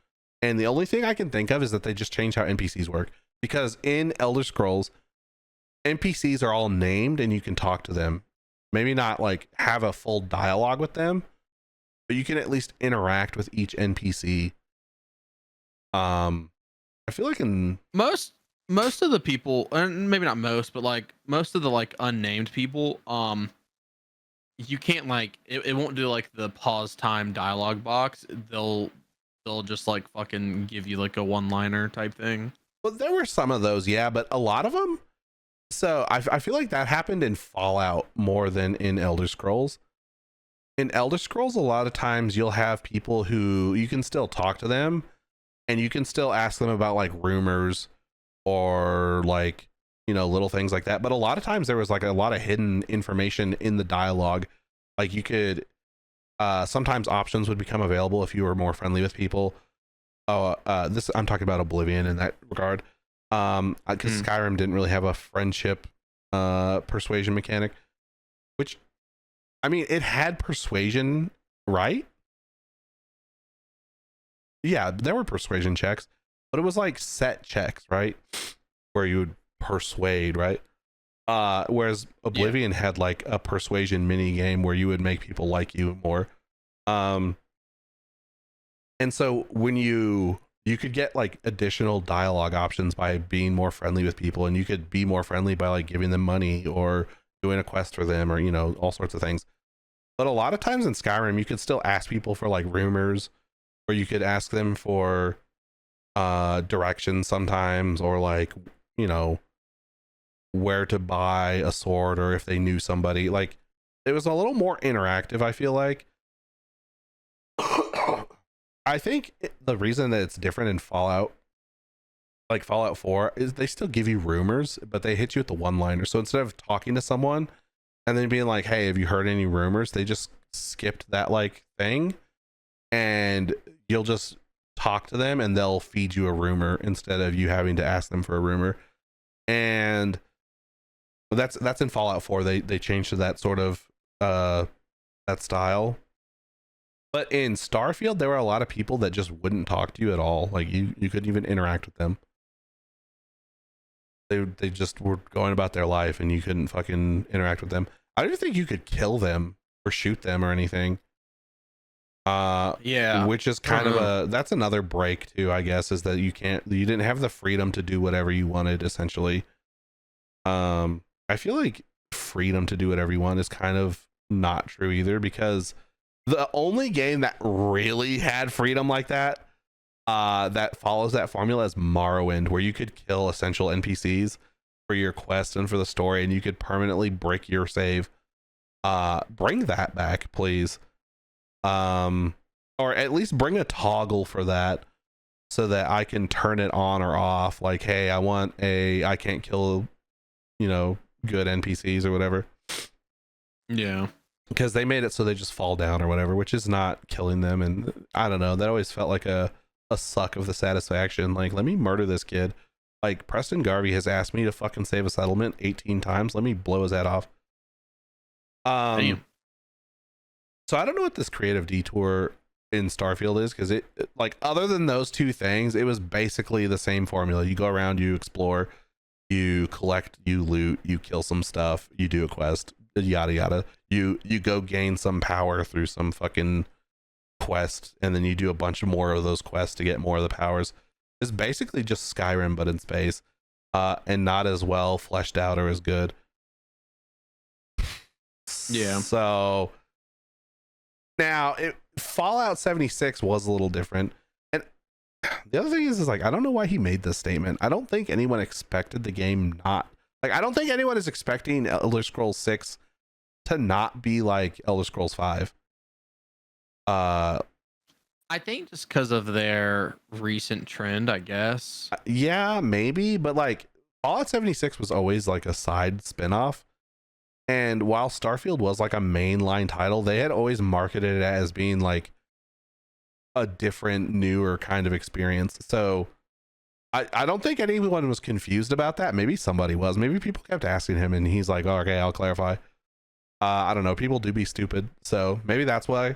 And the only thing I can think of is that they just changed how NPCs work. Because in Elder Scrolls, NPCs are all named and you can talk to them. Maybe not like have a full dialogue with them, but you can at least interact with each NPC. I feel like in most of the people, and maybe not most, but like most of the like unnamed people, you can't like it won't do like the pause time dialogue box. They'll they'll just like fucking give you like a one-liner type thing. Well, there were some of those, yeah, but a lot of them. So I feel like that happened in Fallout more than in Elder Scrolls. In Elder Scrolls, a lot of times you'll have people who you can still talk to them and you can still ask them about like rumors or like, you know, little things like that. But a lot of times there was like a lot of hidden information in the dialogue. Like you could, sometimes options would become available if you were more friendly with people. This I'm talking about Oblivion in that regard. Because Skyrim didn't really have a friendship persuasion mechanic, which, I mean, it had persuasion, right? Yeah, there were persuasion checks, but it was like set checks, right? Where you would persuade, right? Whereas Oblivion had like a persuasion mini game where you would make people like you more. And so when you could get like additional dialogue options by being more friendly with people, and you could be more friendly by like giving them money or doing a quest for them, or, you know, all sorts of things. But a lot of times in Skyrim, you could still ask people for like rumors, or you could ask them for directions sometimes, or like, you know, where to buy a sword, or if they knew somebody. Like, it was a little more interactive, I feel like. I think the reason that it's different in Fallout, like Fallout 4, is they still give you rumors, but they hit you with the one-liner. So instead of talking to someone and then being like, hey, have you heard any rumors? They just skipped that like thing, and you'll just talk to them and they'll feed you a rumor instead of you having to ask them for a rumor. And that's in Fallout 4. They changed to that sort of that style. But in Starfield, there were a lot of people that just wouldn't talk to you at all. Like you couldn't even interact with them. They just were going about their life, and you couldn't fucking interact with them. I don't think you could kill them or shoot them or anything. Yeah, which is kind of that's another break too, I guess, is that you didn't have the freedom to do whatever you wanted, essentially. I feel like freedom to do whatever you want is kind of not true either, because the only game that really had freedom like that, that follows that formula, is Morrowind, where you could kill essential NPCs for your quest and for the story, and you could permanently break your save. Bring that back, please. Or at least bring a toggle for that, so that I can turn it on or off. Like, hey, I can't kill, you know, good NPCs or whatever. Yeah. Because they made it so they just fall down or whatever, which is not killing them. And I don't know, that always felt like a suck of the satisfaction. Like, let me murder this kid. Like, Preston Garvey has asked me to fucking save a settlement 18 times. Let me blow his head off. Damn. So I don't know what this creative detour in Starfield is, because it, like, other than those two things, it was basically the same formula. You go around, you explore, you collect, you loot, you kill some stuff, you do a quest, yada yada. You go gain some power through some fucking quest, and then you do a bunch of more of those quests to get more of the powers. It's basically just Skyrim, but in space, and not as well fleshed out or as good. Yeah. So now Fallout 76 was a little different. And the other thing is like, I don't know why he made this statement. I don't think anyone expected the game not, like, I don't think anyone is expecting Elder Scrolls 6 to not be like Elder Scrolls 5. I think just because of their recent trend, I guess. Yeah, maybe, but like Fallout 76 was always like a side spin-off. And while Starfield was like a mainline title, they had always marketed it as being like a different, newer kind of experience. So I don't think anyone was confused about that. Maybe somebody was. Maybe people kept asking him and he's like, oh, okay, I'll clarify. I don't know. People do be stupid. So maybe that's why.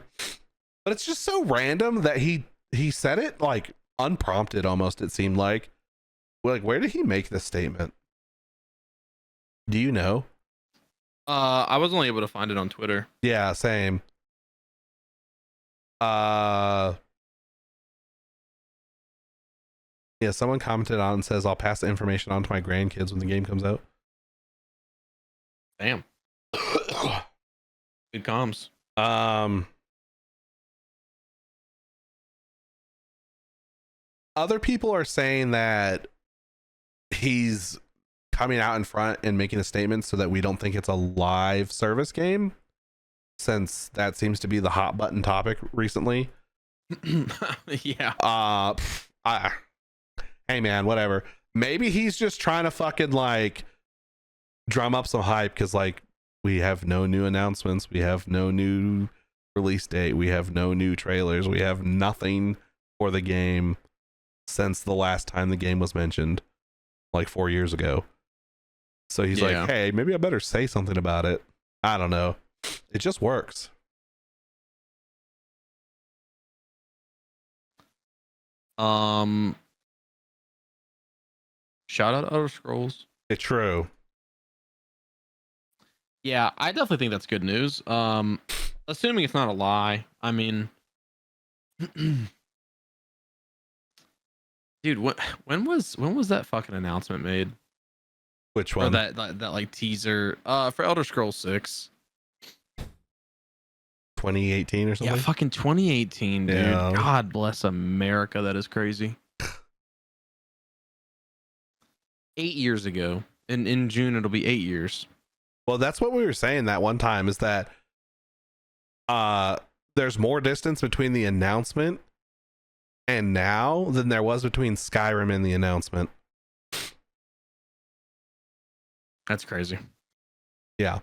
But it's just so random that he said it like unprompted almost, it seemed like. Like, where did he make this statement? Do you know? I was only able to find it on Twitter. Yeah, same. Yeah, someone commented on and says, I'll pass the information on to my grandkids when the game comes out. Damn. Good comms. other people are saying that he's coming out in front and making a statement so that we don't think it's a live service game, since that seems to be the hot button topic recently. Yeah. Hey man, whatever. Maybe he's just trying to fucking like drum up some hype, because like we have no new announcements, we have no new release date, we have no new trailers, we have nothing for the game since the last time the game was mentioned, like 4 years ago. So he's like, hey, maybe I better say something about it. I don't know. It just works. Shout out Elder Scrolls. It's true. Yeah, I definitely think that's good news. Assuming it's not a lie. I mean, dude, when was that fucking announcement made? Which Or one? that like teaser for Elder Scrolls 6. 2018 or something? Yeah, fucking 2018, dude. Yeah. God bless America. That is crazy. 8 years ago. In June it'll be 8 years. Well, that's what we were saying that one time, is that there's more distance between the announcement and now than there was between Skyrim and the announcement. That's crazy. Yeah.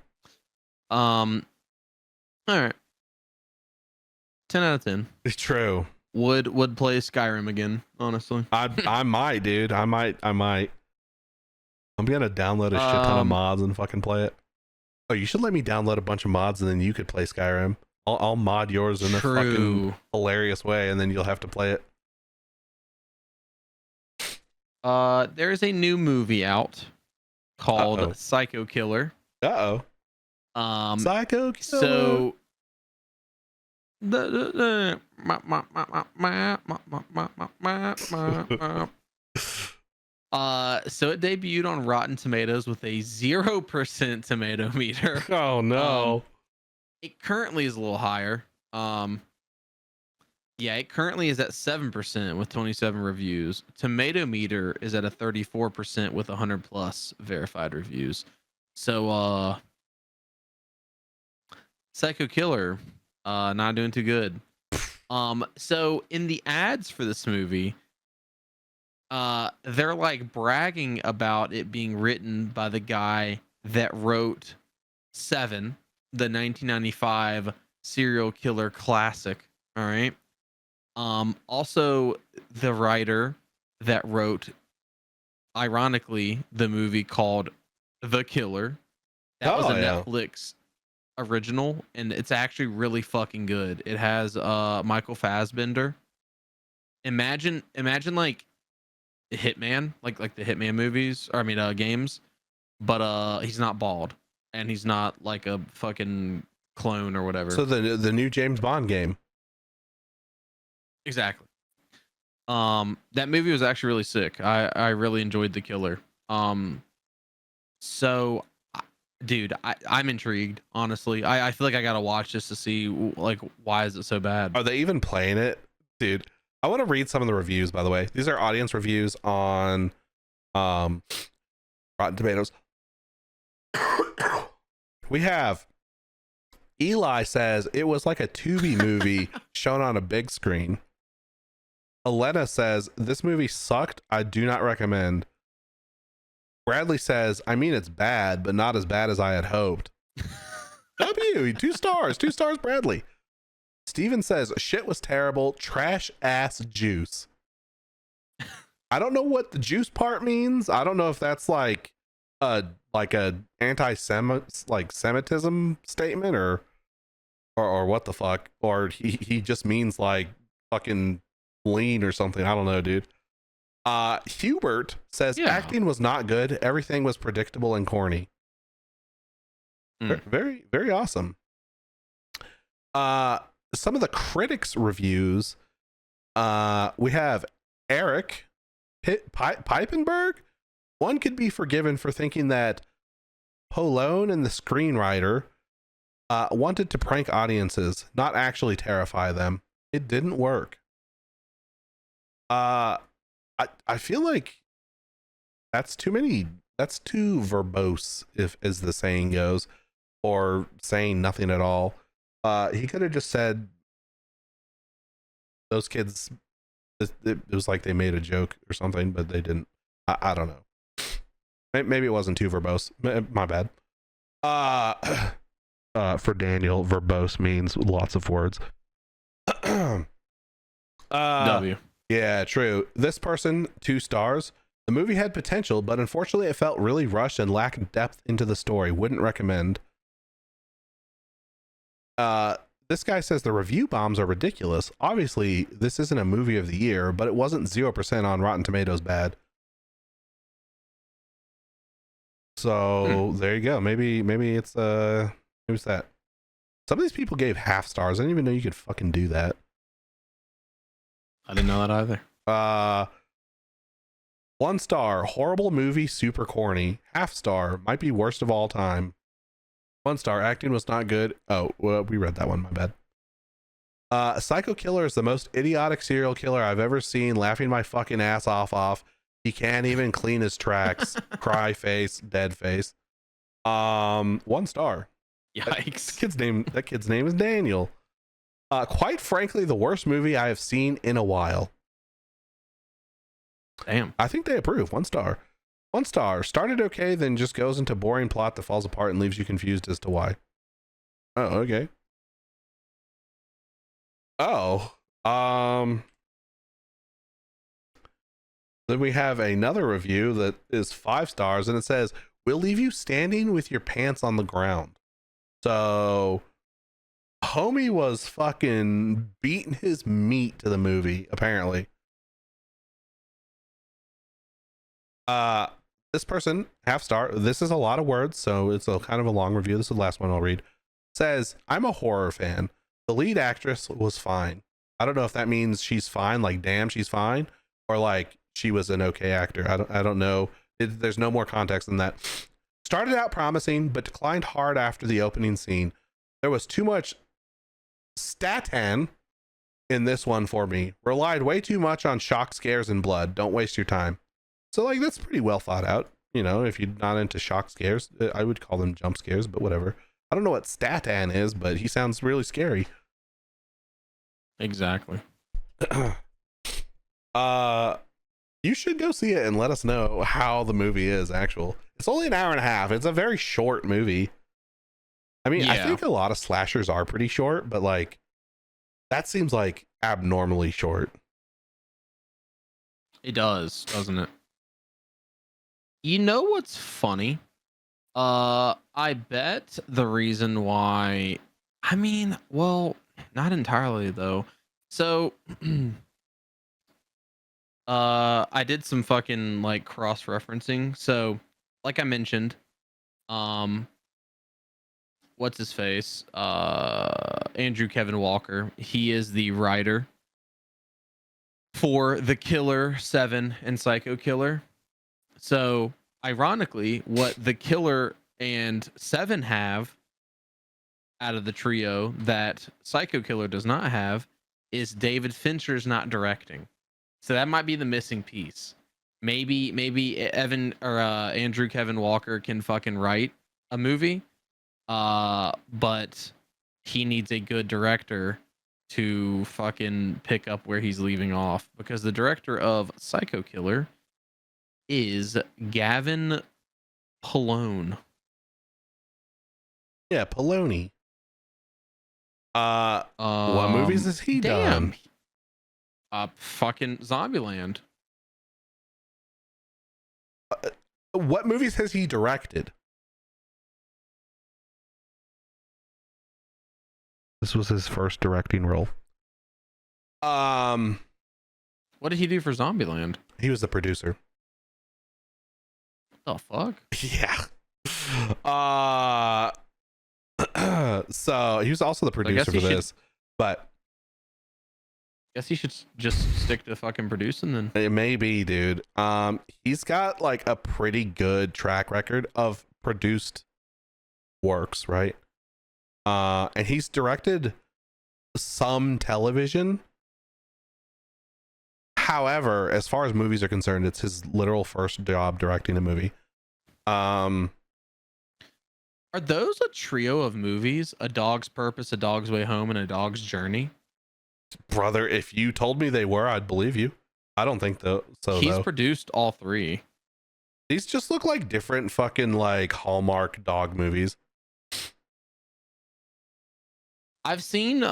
All right. 10 out of 10. It's true. Would play Skyrim again, honestly. I might, dude. I might. I'm gonna download a shit ton of mods and fucking play it. Oh, you should let me download a bunch of mods and then you could play Skyrim. I'll mod yours in a fucking hilarious way, and then you'll have to play it. There is a new movie out called Psycho Killer. Psycho Killer. So so it debuted on Rotten Tomatoes with a 0% tomato meter. Oh no. It currently is a little higher. Yeah, it currently is at 7% with 27 reviews. Tomato meter is at a 34% with 100 plus verified reviews. So Psycho Killer not doing too good. So in the ads for this movie, they're like bragging about it being written by the guy that wrote Seven, the 1995 serial killer classic. All right. Also the writer that wrote, ironically, the movie called The Killer. That was a Netflix original, and it's actually really fucking good. It has Michael Fassbender. Imagine like Hitman, like the Hitman movies, or I mean games, but he's not bald and he's not like a fucking clone or whatever. So the new James Bond game. Exactly. That movie was actually really sick. I really enjoyed The Killer. So dude, I'm intrigued, honestly. I feel like I gotta watch this to see like why is it so bad. Are they even playing it? Dude, I want to read some of the reviews, by the way. These are audience reviews on Rotten Tomatoes. We have Eli says it was like a Tubi movie shown on a big screen. Elena says this movie sucked. I do not recommend. Bradley says, I mean, it's bad, but not as bad as I had hoped. W, 2 stars, 2 stars, Bradley. Steven says shit was terrible. Trash ass juice. I don't know what the juice part means. I don't know if that's like a anti-Semitism statement or what the fuck, or he just means like fucking lean or something. I don't know, dude. Hubert says acting was not good. Everything was predictable and corny. Very, very awesome. Some of the critics reviews, we have Eric Piepenberg. One could be forgiven for thinking that Polone and the screenwriter wanted to prank audiences, not actually terrify them. It didn't work. I feel like that's too many. That's too verbose, if as the saying goes, or saying nothing at all. He could have just said those kids. It was like they made a joke or something, but they didn't. I don't know. Maybe it wasn't too verbose. My bad. For Daniel, verbose means lots of words. W. Yeah, true. This person, 2 stars. The movie had potential, but unfortunately it felt really rushed and lacked depth into the story. Wouldn't recommend. This guy says the review bombs are ridiculous. Obviously, this isn't a movie of the year, but it wasn't 0% on Rotten Tomatoes bad. So there you go. Maybe it's who's that? Some of these people gave half stars. I didn't even know you could fucking do that. I didn't know that either. 1 star, horrible movie, super corny. Half star, might be worst of all time. 1 star, acting was not good. Oh, well, we read that one, my bad. Psycho Killer is the most idiotic serial killer I've ever seen, laughing my fucking ass off. He can't even clean his tracks. Cry face, dead face. 1 star. Yikes. That kid's name is Daniel. Quite frankly, the worst movie I have seen in a while. Damn. I think they approve. 1 star. 1 star. Started okay, then just goes into boring plot that falls apart and leaves you confused as to why. Oh, okay. Oh. Then we have another review that is 5 stars, and it says, "We'll leave you standing with your pants on the ground." So homie was fucking beating his meat to the movie, apparently. This person, half star, this is a lot of words, so it's a kind of a long review. This is the last one I'll read. Says, "I'm a horror fan. The lead actress was fine." I don't know if that means she's fine, like damn she's fine, or like she was an okay actor. I don't know. There's no more context than that. Started out promising, but declined hard after the opening scene. There was too much statan in this one for me. Relied way too much on shock scares and blood. Don't waste your time. So like that's pretty well thought out. You know, if you're not into shock scares, I would call them jump scares, but whatever. I don't know what statan is, but he sounds really scary. Exactly. You should go see it and let us know how the movie is actual. It's only an hour and a half. It's a very short movie. I mean, I think a lot of slashers are pretty short, but like that seems like abnormally short. It does, doesn't it? You know what's funny? I bet the reason why, I mean, well, not entirely though. So I did some fucking like cross-referencing. So like I mentioned, what's his face? Andrew Kevin Walker. He is the writer for The Killer, 7, and Psycho Killer. So ironically, what The Killer and 7 have out of the trio that Psycho Killer does not have is David Fincher's not directing. So that might be the missing piece. Maybe Evan or Andrew Kevin Walker can fucking write a movie, but he needs a good director to fucking pick up where he's leaving off, because the director of Psycho Killer is Gavin Polone. Yeah, Poloni. What movies has he done? Fucking Zombieland. What movies has he directed? This was his first directing role. What did he do for Zombieland? He was the producer. What the fuck? Yeah. So he was also the producer for this, but guess he should just stick to fucking producing then. it may be, dude. He's got like a pretty good track record of produced works, right? And he's directed some television. However, as far as movies are concerned, it's his literal first job directing a movie. Are those a trio of movies? A Dog's Purpose, A Dog's Way Home, and A Dog's Journey? Brother, if you told me they were, I'd believe you. I don't think so. He's though. produced all three. These just look like different fucking like Hallmark dog movies. I've seen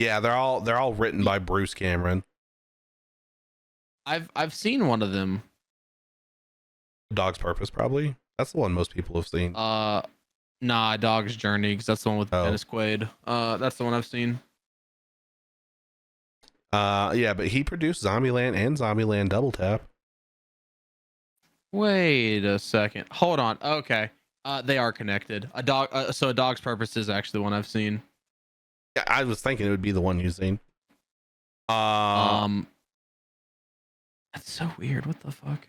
Yeah, they're all written by Bruce Cameron. I've seen one of them. Dog's Purpose, probably. That's the one most people have seen. Nah, Dog's Journey, because that's the one with Dennis Quaid. That's the one I've seen. Yeah, but he produced Zombieland and Zombieland Double Tap. Wait a second. Hold on. Okay. They are connected. So A Dog's Purpose is actually the one I've seen. Yeah, I was thinking it would be the one you've seen. That's so weird. What the fuck?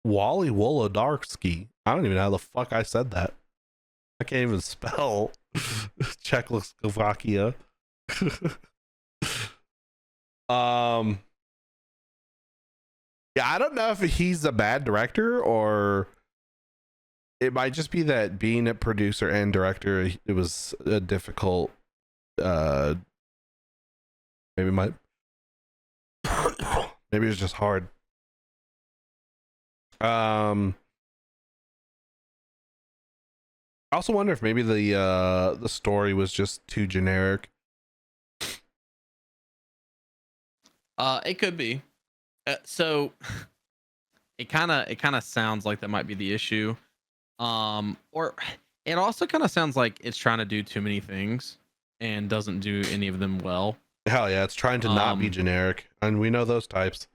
Wally Wolodarski. I don't even know how the fuck I said that. I can't even spell Czechoslovakia. Yeah, I don't know if he's a bad director or it might just be that being a producer and director, it was a difficult maybe maybe it's just hard. I also wonder if maybe the story was just too generic. It could be. So it kind of sounds like that might be the issue. Or it also kind of sounds like it's trying to do too many things and doesn't do any of them well. Hell yeah, it's trying to not be generic, and we know those types.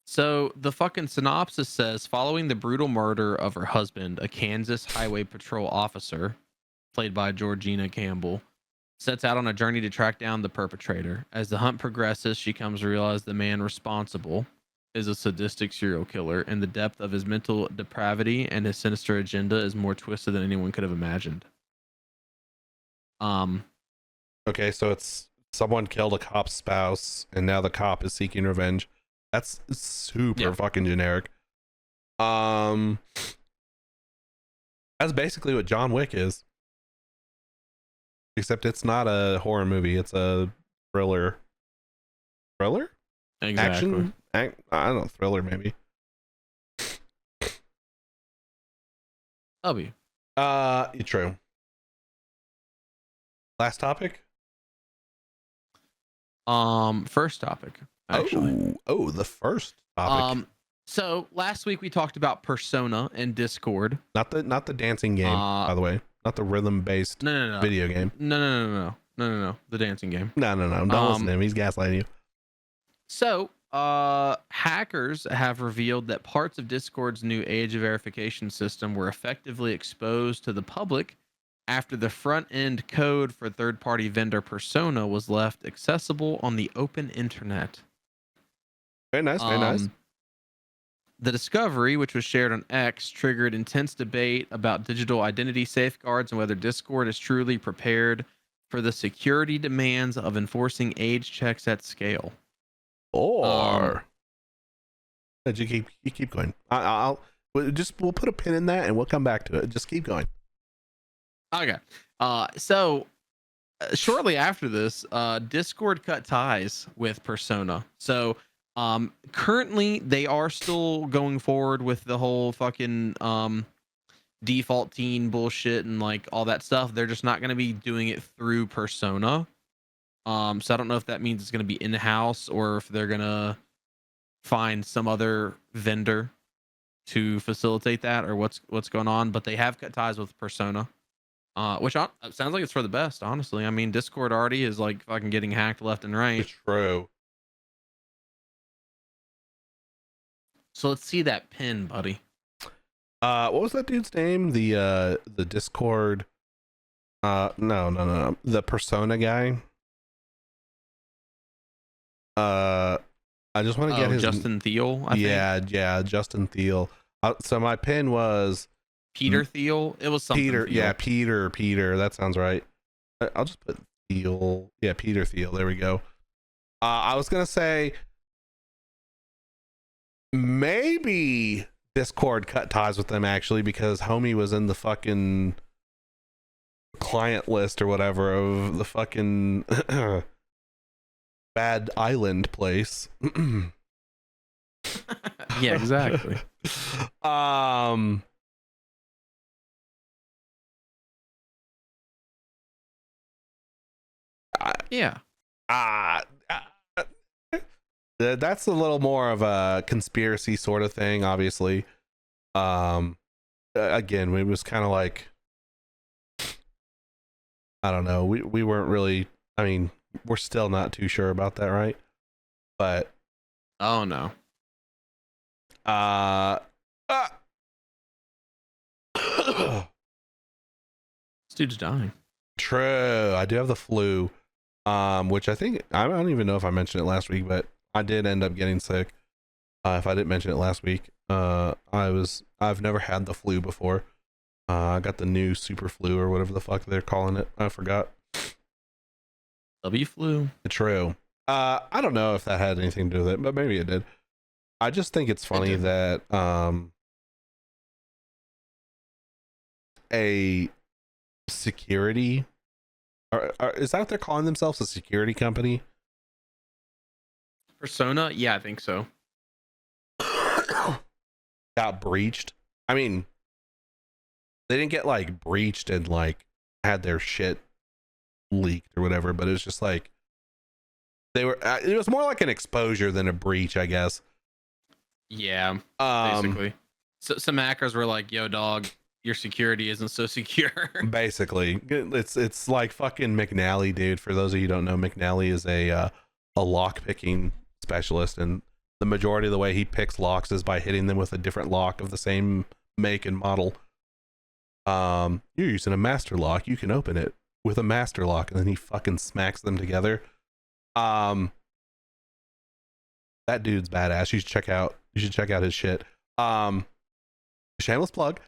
So the fucking synopsis says, following the brutal murder of her husband, a Kansas Highway Patrol officer, played by Georgina Campbell, sets out on a journey to track down the perpetrator. As the hunt progresses, she comes to realize the man responsible is a sadistic serial killer, and the depth of his mental depravity and his sinister agenda is more twisted than anyone could have imagined. Okay, so it's someone killed a cop's spouse, and now the cop is seeking revenge. That's super fucking generic. That's basically what John Wick is. Except it's not a horror movie, it's a thriller. Thriller? Exactly. I don't know, thriller maybe. True. Last topic? First topic, actually. Oh, the first topic. So last week we talked about Persona and Discord. Not the dancing game, by the way. Not the rhythm-based video game. No. The dancing game. No. Don't listen to him. He's gaslighting you. So, hackers have revealed that parts of Discord's new age verification system were effectively exposed to the public after the front-end code for third-party vendor Persona was left accessible on the open internet. Very nice, very nice. The discovery, which was shared on X, triggered intense debate about digital identity safeguards and whether Discord is truly prepared for the security demands of enforcing age checks at scale. Or you keep going. We'll put a pin in that and we'll come back to it. Just keep going. Okay. So shortly after this, Discord cut ties with Persona. So currently they are still going forward with the whole fucking default teen bullshit and like all that stuff. They're just not going to be doing it through Persona. So I don't know if that means it's going to be in-house or if they're going to find some other vendor to facilitate that or what's going on, but they have cut ties with Persona. Which sounds like it's for the best, honestly. I mean, Discord already is like fucking getting hacked left and right. It's true. So let's see that pin, buddy. What was that dude's name? The Discord. No. The Persona guy. I just want to get his Justin Thiel. I think. Yeah, Justin Thiel. So my pin was Peter Thiel. It was something. Peter. Thiel. Yeah, Peter. That sounds right. I'll just put Thiel. Yeah, Peter Thiel. There we go. I was gonna say maybe Discord cut ties with them actually because homie was in the fucking client list or whatever of the fucking bad island place. Yeah, exactly. Yeah. That's a little more of a conspiracy sort of thing, obviously. Again, it was kind of like, I don't know. We weren't really. I mean, we're still not too sure about that, right? But oh no. This dude's dying. True. I do have the flu, which I think I don't even know if I mentioned it last week, but I did end up getting sick. If I didn't mention it last week, I've never had the flu before. I got the new super flu or whatever the fuck they're calling it. I forgot. W flu. True. I don't know if that had anything to do with it, but maybe it did. I just think it's funny that a security is that what they're calling themselves, a security company? Persona? Yeah, I think so. Got breached. I mean, they didn't get like breached and like had their shit leaked or whatever, but it was just like they were it was more like an exposure than a breach, I guess. Yeah, basically. So some hackers were like, yo dog, your security isn't so secure. Basically, it's like fucking McNally, dude. For those of you who don't know, McNally is a lock picking specialist, and the majority of the way he picks locks is by hitting them with a different lock of the same make and model. You're using a master lock, you can open it with a master lock, and then he fucking smacks them together. That dude's badass. You should check out his shit. Shameless plug.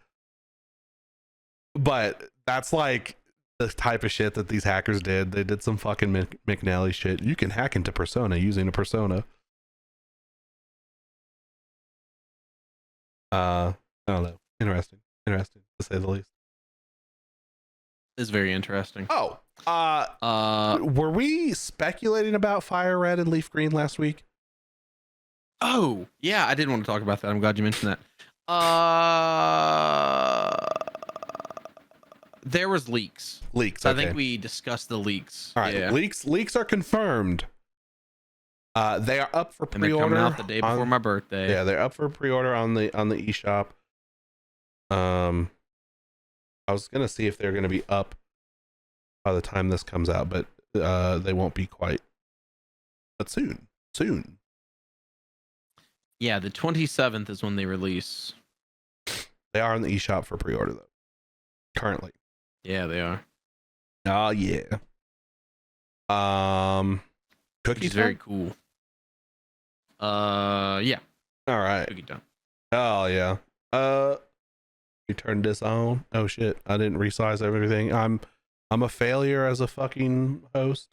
But that's like the type of shit that these hackers did. They did some fucking McNally shit. You can hack into Persona using a Persona. I don't know. Interesting to say the least. It's very interesting. Oh, were we speculating about Fire Red and Leaf Green last week? Oh, yeah, I did want to talk about that. I'm glad you mentioned that. There was leaks. Leaks. Okay. I think we discussed the leaks. All right. Yeah. Leaks are confirmed. They are up for pre-order. And they're coming out the day before my birthday. Yeah, they're up for pre-order on the eShop. I was gonna see if they're gonna be up by the time this comes out, but they won't be quite. But soon. Yeah, the 27th is when they release. They are on the eShop for pre-order though. Currently. Yeah, they are. Oh yeah. Cookie is very cool. Yeah. All right. Cookie time. Oh yeah. You turned this on. Oh shit! I didn't resize everything. I'm a failure as a fucking host.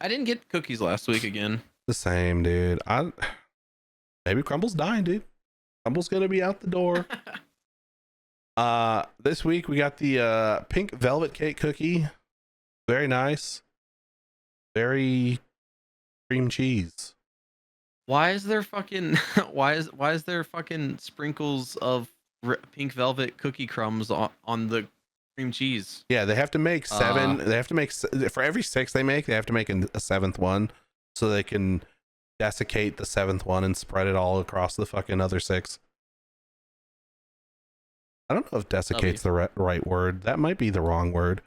I didn't get cookies last week again. The same, dude. Maybe Crumbl's dying, dude. Crumbl's gonna be out the door. This week we got the pink velvet cake cookie. Very nice. Very cream cheese. Why is there fucking why is there fucking sprinkles of pink velvet cookie crumbs on the cream cheese? Yeah, they have to make 7. They have to make for every 6 they make. They have to make a 7th one so they can desiccate the 7th one and spread it all across the fucking other 6. I don't know if desiccate's the right word. That might be the wrong word.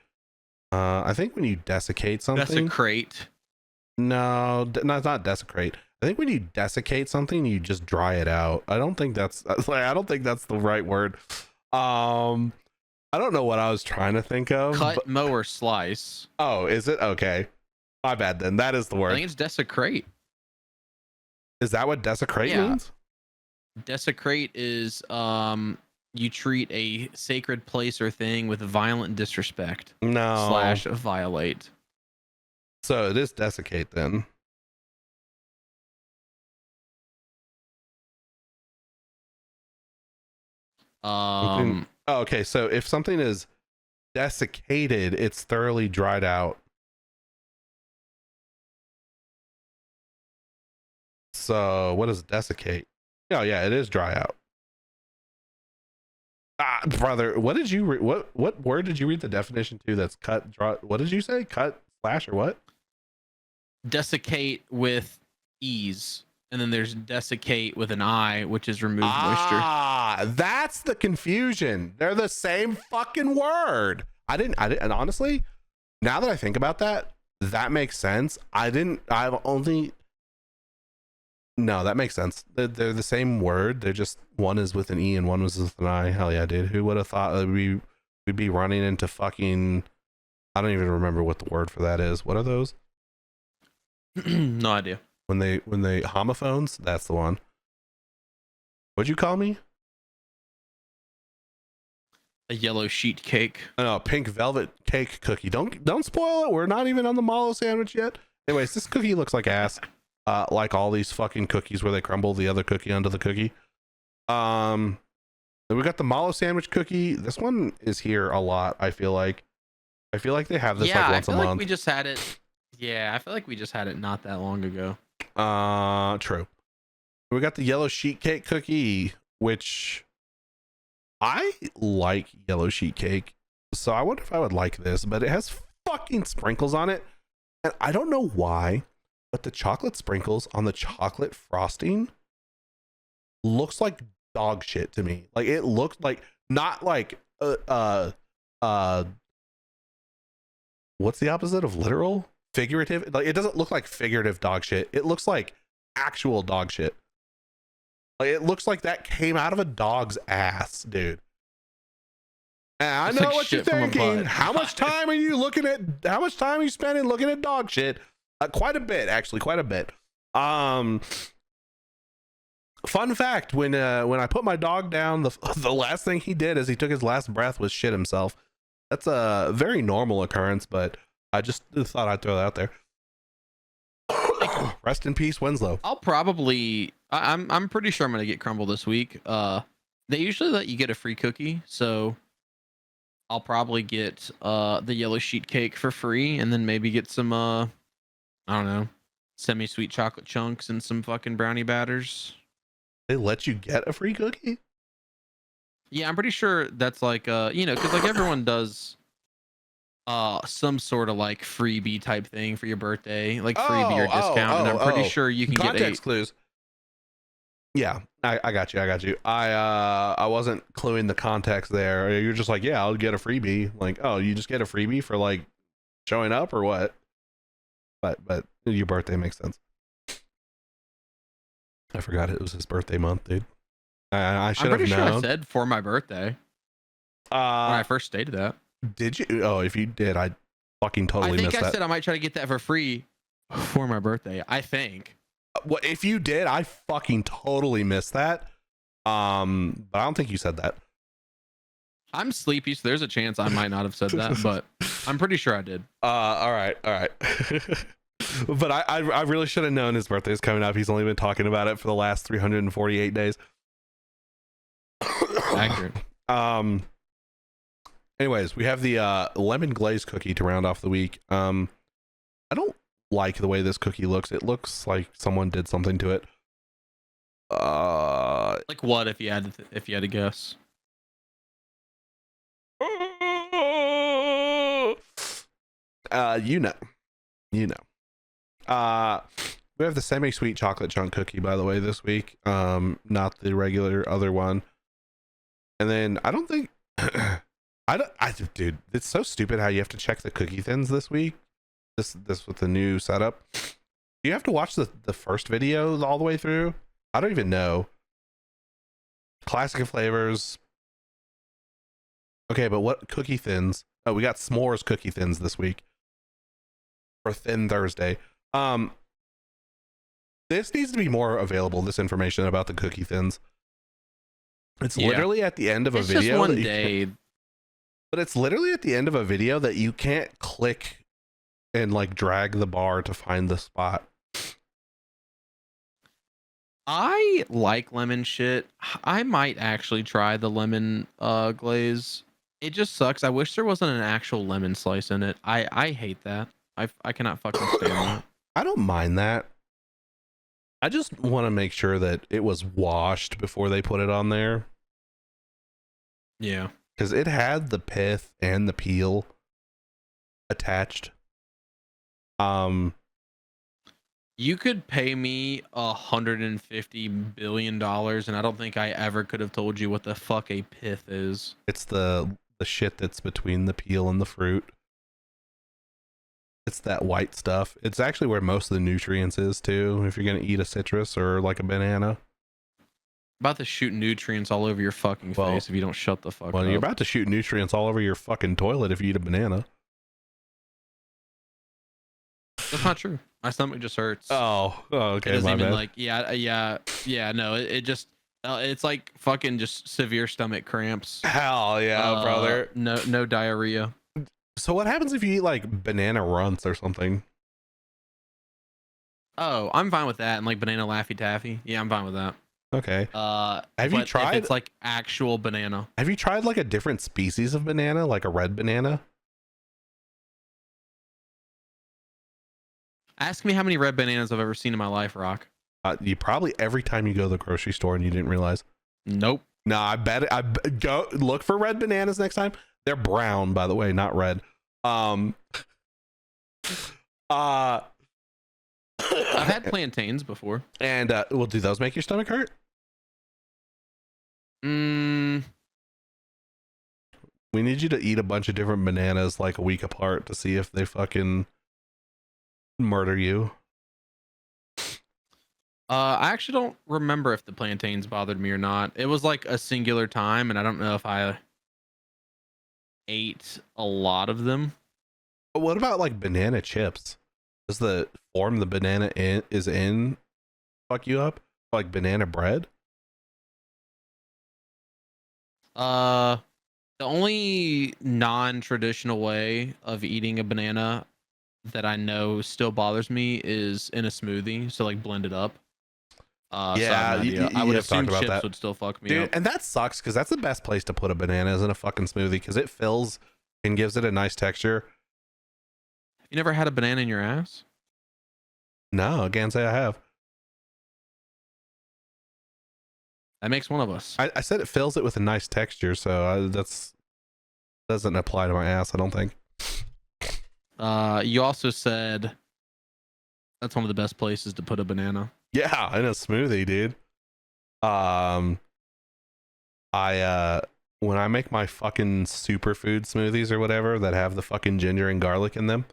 I think when you desiccate something. Desecrate. No, it's not desecrate. I think when you desiccate something, you just dry it out. I don't think that's the right word. I don't know what I was trying to think of. Cut, mow, or slice. Oh, is it? Okay. My bad then. That is the word. I think it's desecrate. Is that what desecrate means? Desecrate is you treat a sacred place or thing with violent disrespect No. / violate. So it is desiccate then. Um, Oh, okay, so if something is desiccated, it's thoroughly dried out. So what is desiccate? Oh yeah, it is dry out. Ah, brother, what did you what word did you read the definition to? That's cut, draw. What did you say? Cut, slash, or what? desiccate with ease, and then there's desiccate with an I, which is remove moisture. Ah, that's the confusion. They're the same fucking word. And honestly, now that I think about that, that makes sense. I've only, no, that makes sense. They're the same word. They're just, one is with an E and one was with an I. Hell yeah, dude. Who would have thought that we'd be running into fucking, I don't even remember what the word for that is. What are those? No idea. When they homophones, that's the one. What'd you call me? A yellow sheet cake. Oh, no, pink velvet cake cookie. Don't spoil it. We're not even on the mallow sandwich yet. Anyways, this cookie looks like ass. Like all these fucking cookies where they crumble the other cookie onto the cookie. Then we got the mallow sandwich cookie. This one is here a lot. I feel like they have this like once a month. Like we just had it. Yeah, I feel like we just had it not that long ago. True. We got the yellow sheet cake cookie, which I like yellow sheet cake. So I wonder if I would like this, but it has fucking sprinkles on it. And I don't know why, but the chocolate sprinkles on the chocolate frosting looks like dog shit to me. Like it looked like, not like what's the opposite of literal? Figurative. Like it doesn't look like figurative dog shit. It looks like actual dog shit. Like it looks like that came out of a dog's ass, dude. And I know like what you're shit from a thinking. butt. How much time are you spending looking at dog shit? Quite a bit, actually, quite a bit. Fun fact: when I put my dog down, the last thing he did as he took his last breath was shit himself. That's a very normal occurrence, but I just thought I'd throw that out there. Rest in peace, Winslow. I'll probably. I'm pretty sure I'm gonna get Crumbl this week. They usually let you get a free cookie, so I'll probably get the yellow sheet cake for free, and then maybe get some I don't know, semi-sweet chocolate chunks and some fucking brownie batters. They let you get a free cookie? Yeah, I'm pretty sure that's like because like everyone does some sort of like freebie type thing for your birthday, like freebie or discount, and I'm pretty sure you can context get clues. Yeah, I got you. I wasn't cluing the context there. You're just like, yeah, I'll get a freebie. Like, oh, you just get a freebie for like showing up or what? But your birthday makes sense. I forgot it was his birthday month, dude. I should have known. I'm pretty sure I said for my birthday when I first stated that. Did you? Oh, if you did, I fucking totally missed that. I said I might try to get that for free for my birthday. I think. Well, if you did, I fucking totally missed that. But I don't think you said that. I'm sleepy, so there's a chance I might not have said that, but I'm pretty sure I did. All right. But I really should have known his birthday is coming up. He's only been talking about it for the last 348 days. Accurate. Anyways, we have the lemon glaze cookie to round off the week. I don't like the way this cookie looks. It looks like someone did something to it. Like what if you had to guess? You know. We have the semi-sweet chocolate chunk cookie, by the way, this week. Not the regular other one. And then I don't think dude, it's so stupid how you have to check the cookie thins this week. This with the new setup. You have to watch the first video all the way through. I don't even know. Classic flavors. Okay, but what cookie thins? Oh, we got s'mores cookie thins this week for Thin Thursday. This needs to be more available, this information about the cookie thins. It's Yeah. literally at the end of a It's video. just one that you day. but it's literally at the end of a video that you can't click and like drag the bar to find the spot. I like lemon shit. I might actually try the lemon glaze. It just sucks. I wish there wasn't an actual lemon slice in it. I hate that. I cannot fucking stand that. I don't mind that. I just want to make sure that it was washed before they put it on there. Yeah. Because it had the pith and the peel attached. You could pay me $150 billion, and I don't think I ever could have told you what the fuck a pith is. It's the shit that's between the peel and the fruit. It's that white stuff. It's actually where most of the nutrients is too. If you're gonna eat a citrus or like a banana. About to shoot nutrients all over your fucking face if you don't shut the fuck up. Well, you're about to shoot nutrients all over your fucking toilet if you eat a banana. That's not true. My stomach just hurts. Oh, okay. It doesn't my even bad. like yeah. No, it just it's like fucking just severe stomach cramps. Hell yeah, brother. No diarrhea. So what happens if you eat like banana runts or something? Oh, I'm fine with that. And like banana Laffy Taffy. Yeah, I'm fine with that. Okay. Have you tried? If it's like actual banana. Have you tried like a different species of banana, like a red banana? Ask me how many red bananas I've ever seen in my life, Rock. You probably every time you go to the grocery store and you didn't realize. Nope. No, I bet go look for red bananas next time. They're brown, by the way, not red. I've had plantains before. And well, do those make your stomach hurt? We need you to eat a bunch of different bananas like a week apart to see if they fucking murder you. I actually don't remember if the plantains bothered me or not. It was like a singular time, and I don't know if I ate a lot of them. But what about like banana chips? Does the form the banana is in fuck you up? Like banana bread? The only non-traditional way of eating a banana that I know still bothers me is in a smoothie, so like blend it up. Yeah, I would have assume talked about chips that. would still fuck me Dude, up. and that sucks because that's the best place to put a banana is in a fucking smoothie because it fills and gives it a nice texture. You never had a banana in your ass? No, I can't say I have. That makes one of us. I said it fills it with a nice texture, so that's doesn't apply to my ass, I don't think. You also said that's one of the best places to put a banana. Yeah, in a smoothie, dude. I when I make my fucking superfood smoothies or whatever that have the fucking ginger and garlic in them,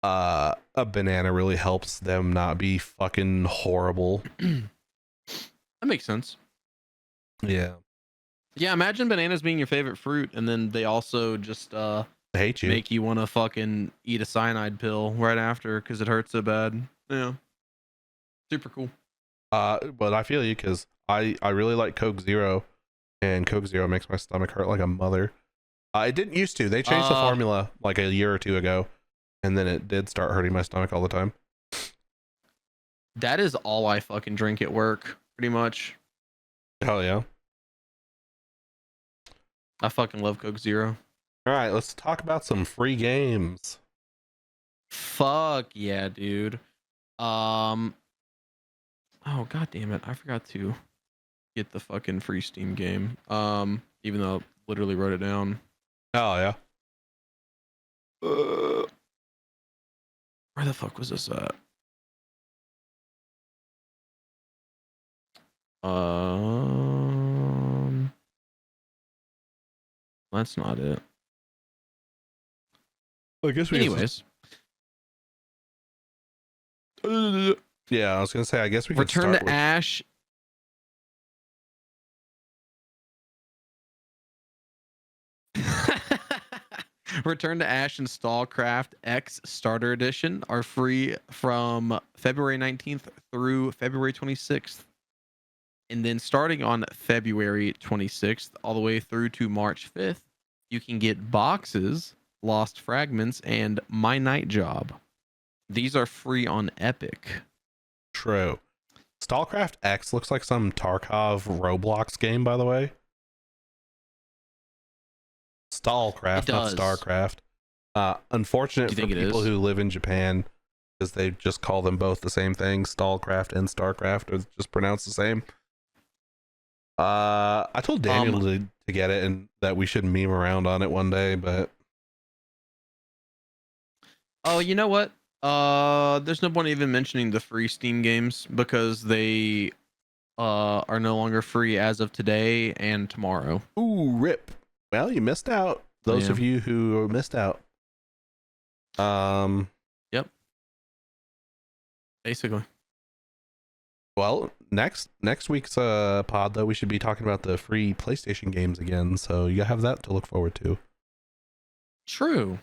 a banana really helps them not be fucking horrible. That makes sense. Yeah. Yeah, imagine bananas being your favorite fruit, and then they also just I hate you. make you want to fucking eat a cyanide pill right after because it hurts so bad. Yeah. Super cool. But I feel you because I really like Coke Zero, and Coke Zero makes my stomach hurt like a mother. It didn't used to. They changed the formula like a year or two ago, and then it did start hurting my stomach all the time. That is all I fucking drink at work, pretty much. Hell yeah. I fucking love Coke Zero. All right, let's talk about some free games. Fuck yeah, dude. Oh god damn it, I forgot to get the fucking free Steam game. Even though I literally wrote it down. Oh yeah. Where the fuck was this at? That's not it. I guess we Anyways. Yeah, I was gonna say I guess we can Return start to with... Ash. Return to Ash and Stallcraft X Starter Edition are free from February 19th through February 26th. And then starting on February 26th, all the way through to March 5th, you can get boxes, Lost Fragments, and My Night Job. These are free on Epic. True. StarCraft X looks like some Tarkov Roblox game, by the way. StarCraft, not StarCraft. Unfortunate for people who live in Japan, because they just call them both the same thing. StarCraft and StarCraft are just pronounced the same. I told Daniel to get it and that we should meme around on it one day, but oh, you know what? There's no point even mentioning the free Steam games because they are no longer free as of today and tomorrow. Ooh, rip. Well, you missed out. Those of you who missed out. Yep. Basically. Well, next week's pod though, we should be talking about the free PlayStation games again, so you have that to look forward to. True.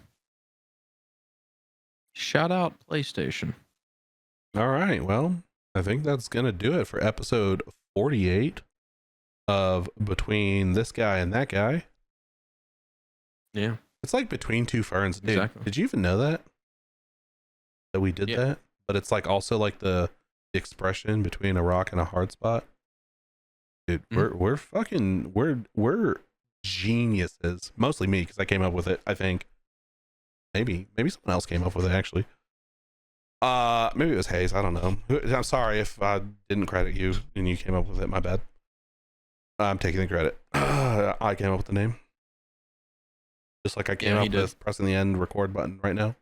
Shout out PlayStation. All right, well, I think that's gonna do it for episode 48 of Between This Guy and That Guy. Yeah. It's like Between Two Ferns. Dude, exactly. Did you even know that we did that? But it's like also like the expression between a rock and a hard spot. Dude, we're fucking we're geniuses. Mostly me, because I came up with it. I think maybe someone else came up with it actually. Maybe it was Hayes. I don't know. I'm sorry if I didn't credit you and you came up with it. My bad. I'm taking the credit. I came up with the name. Just like I came up with pressing the end record button right now.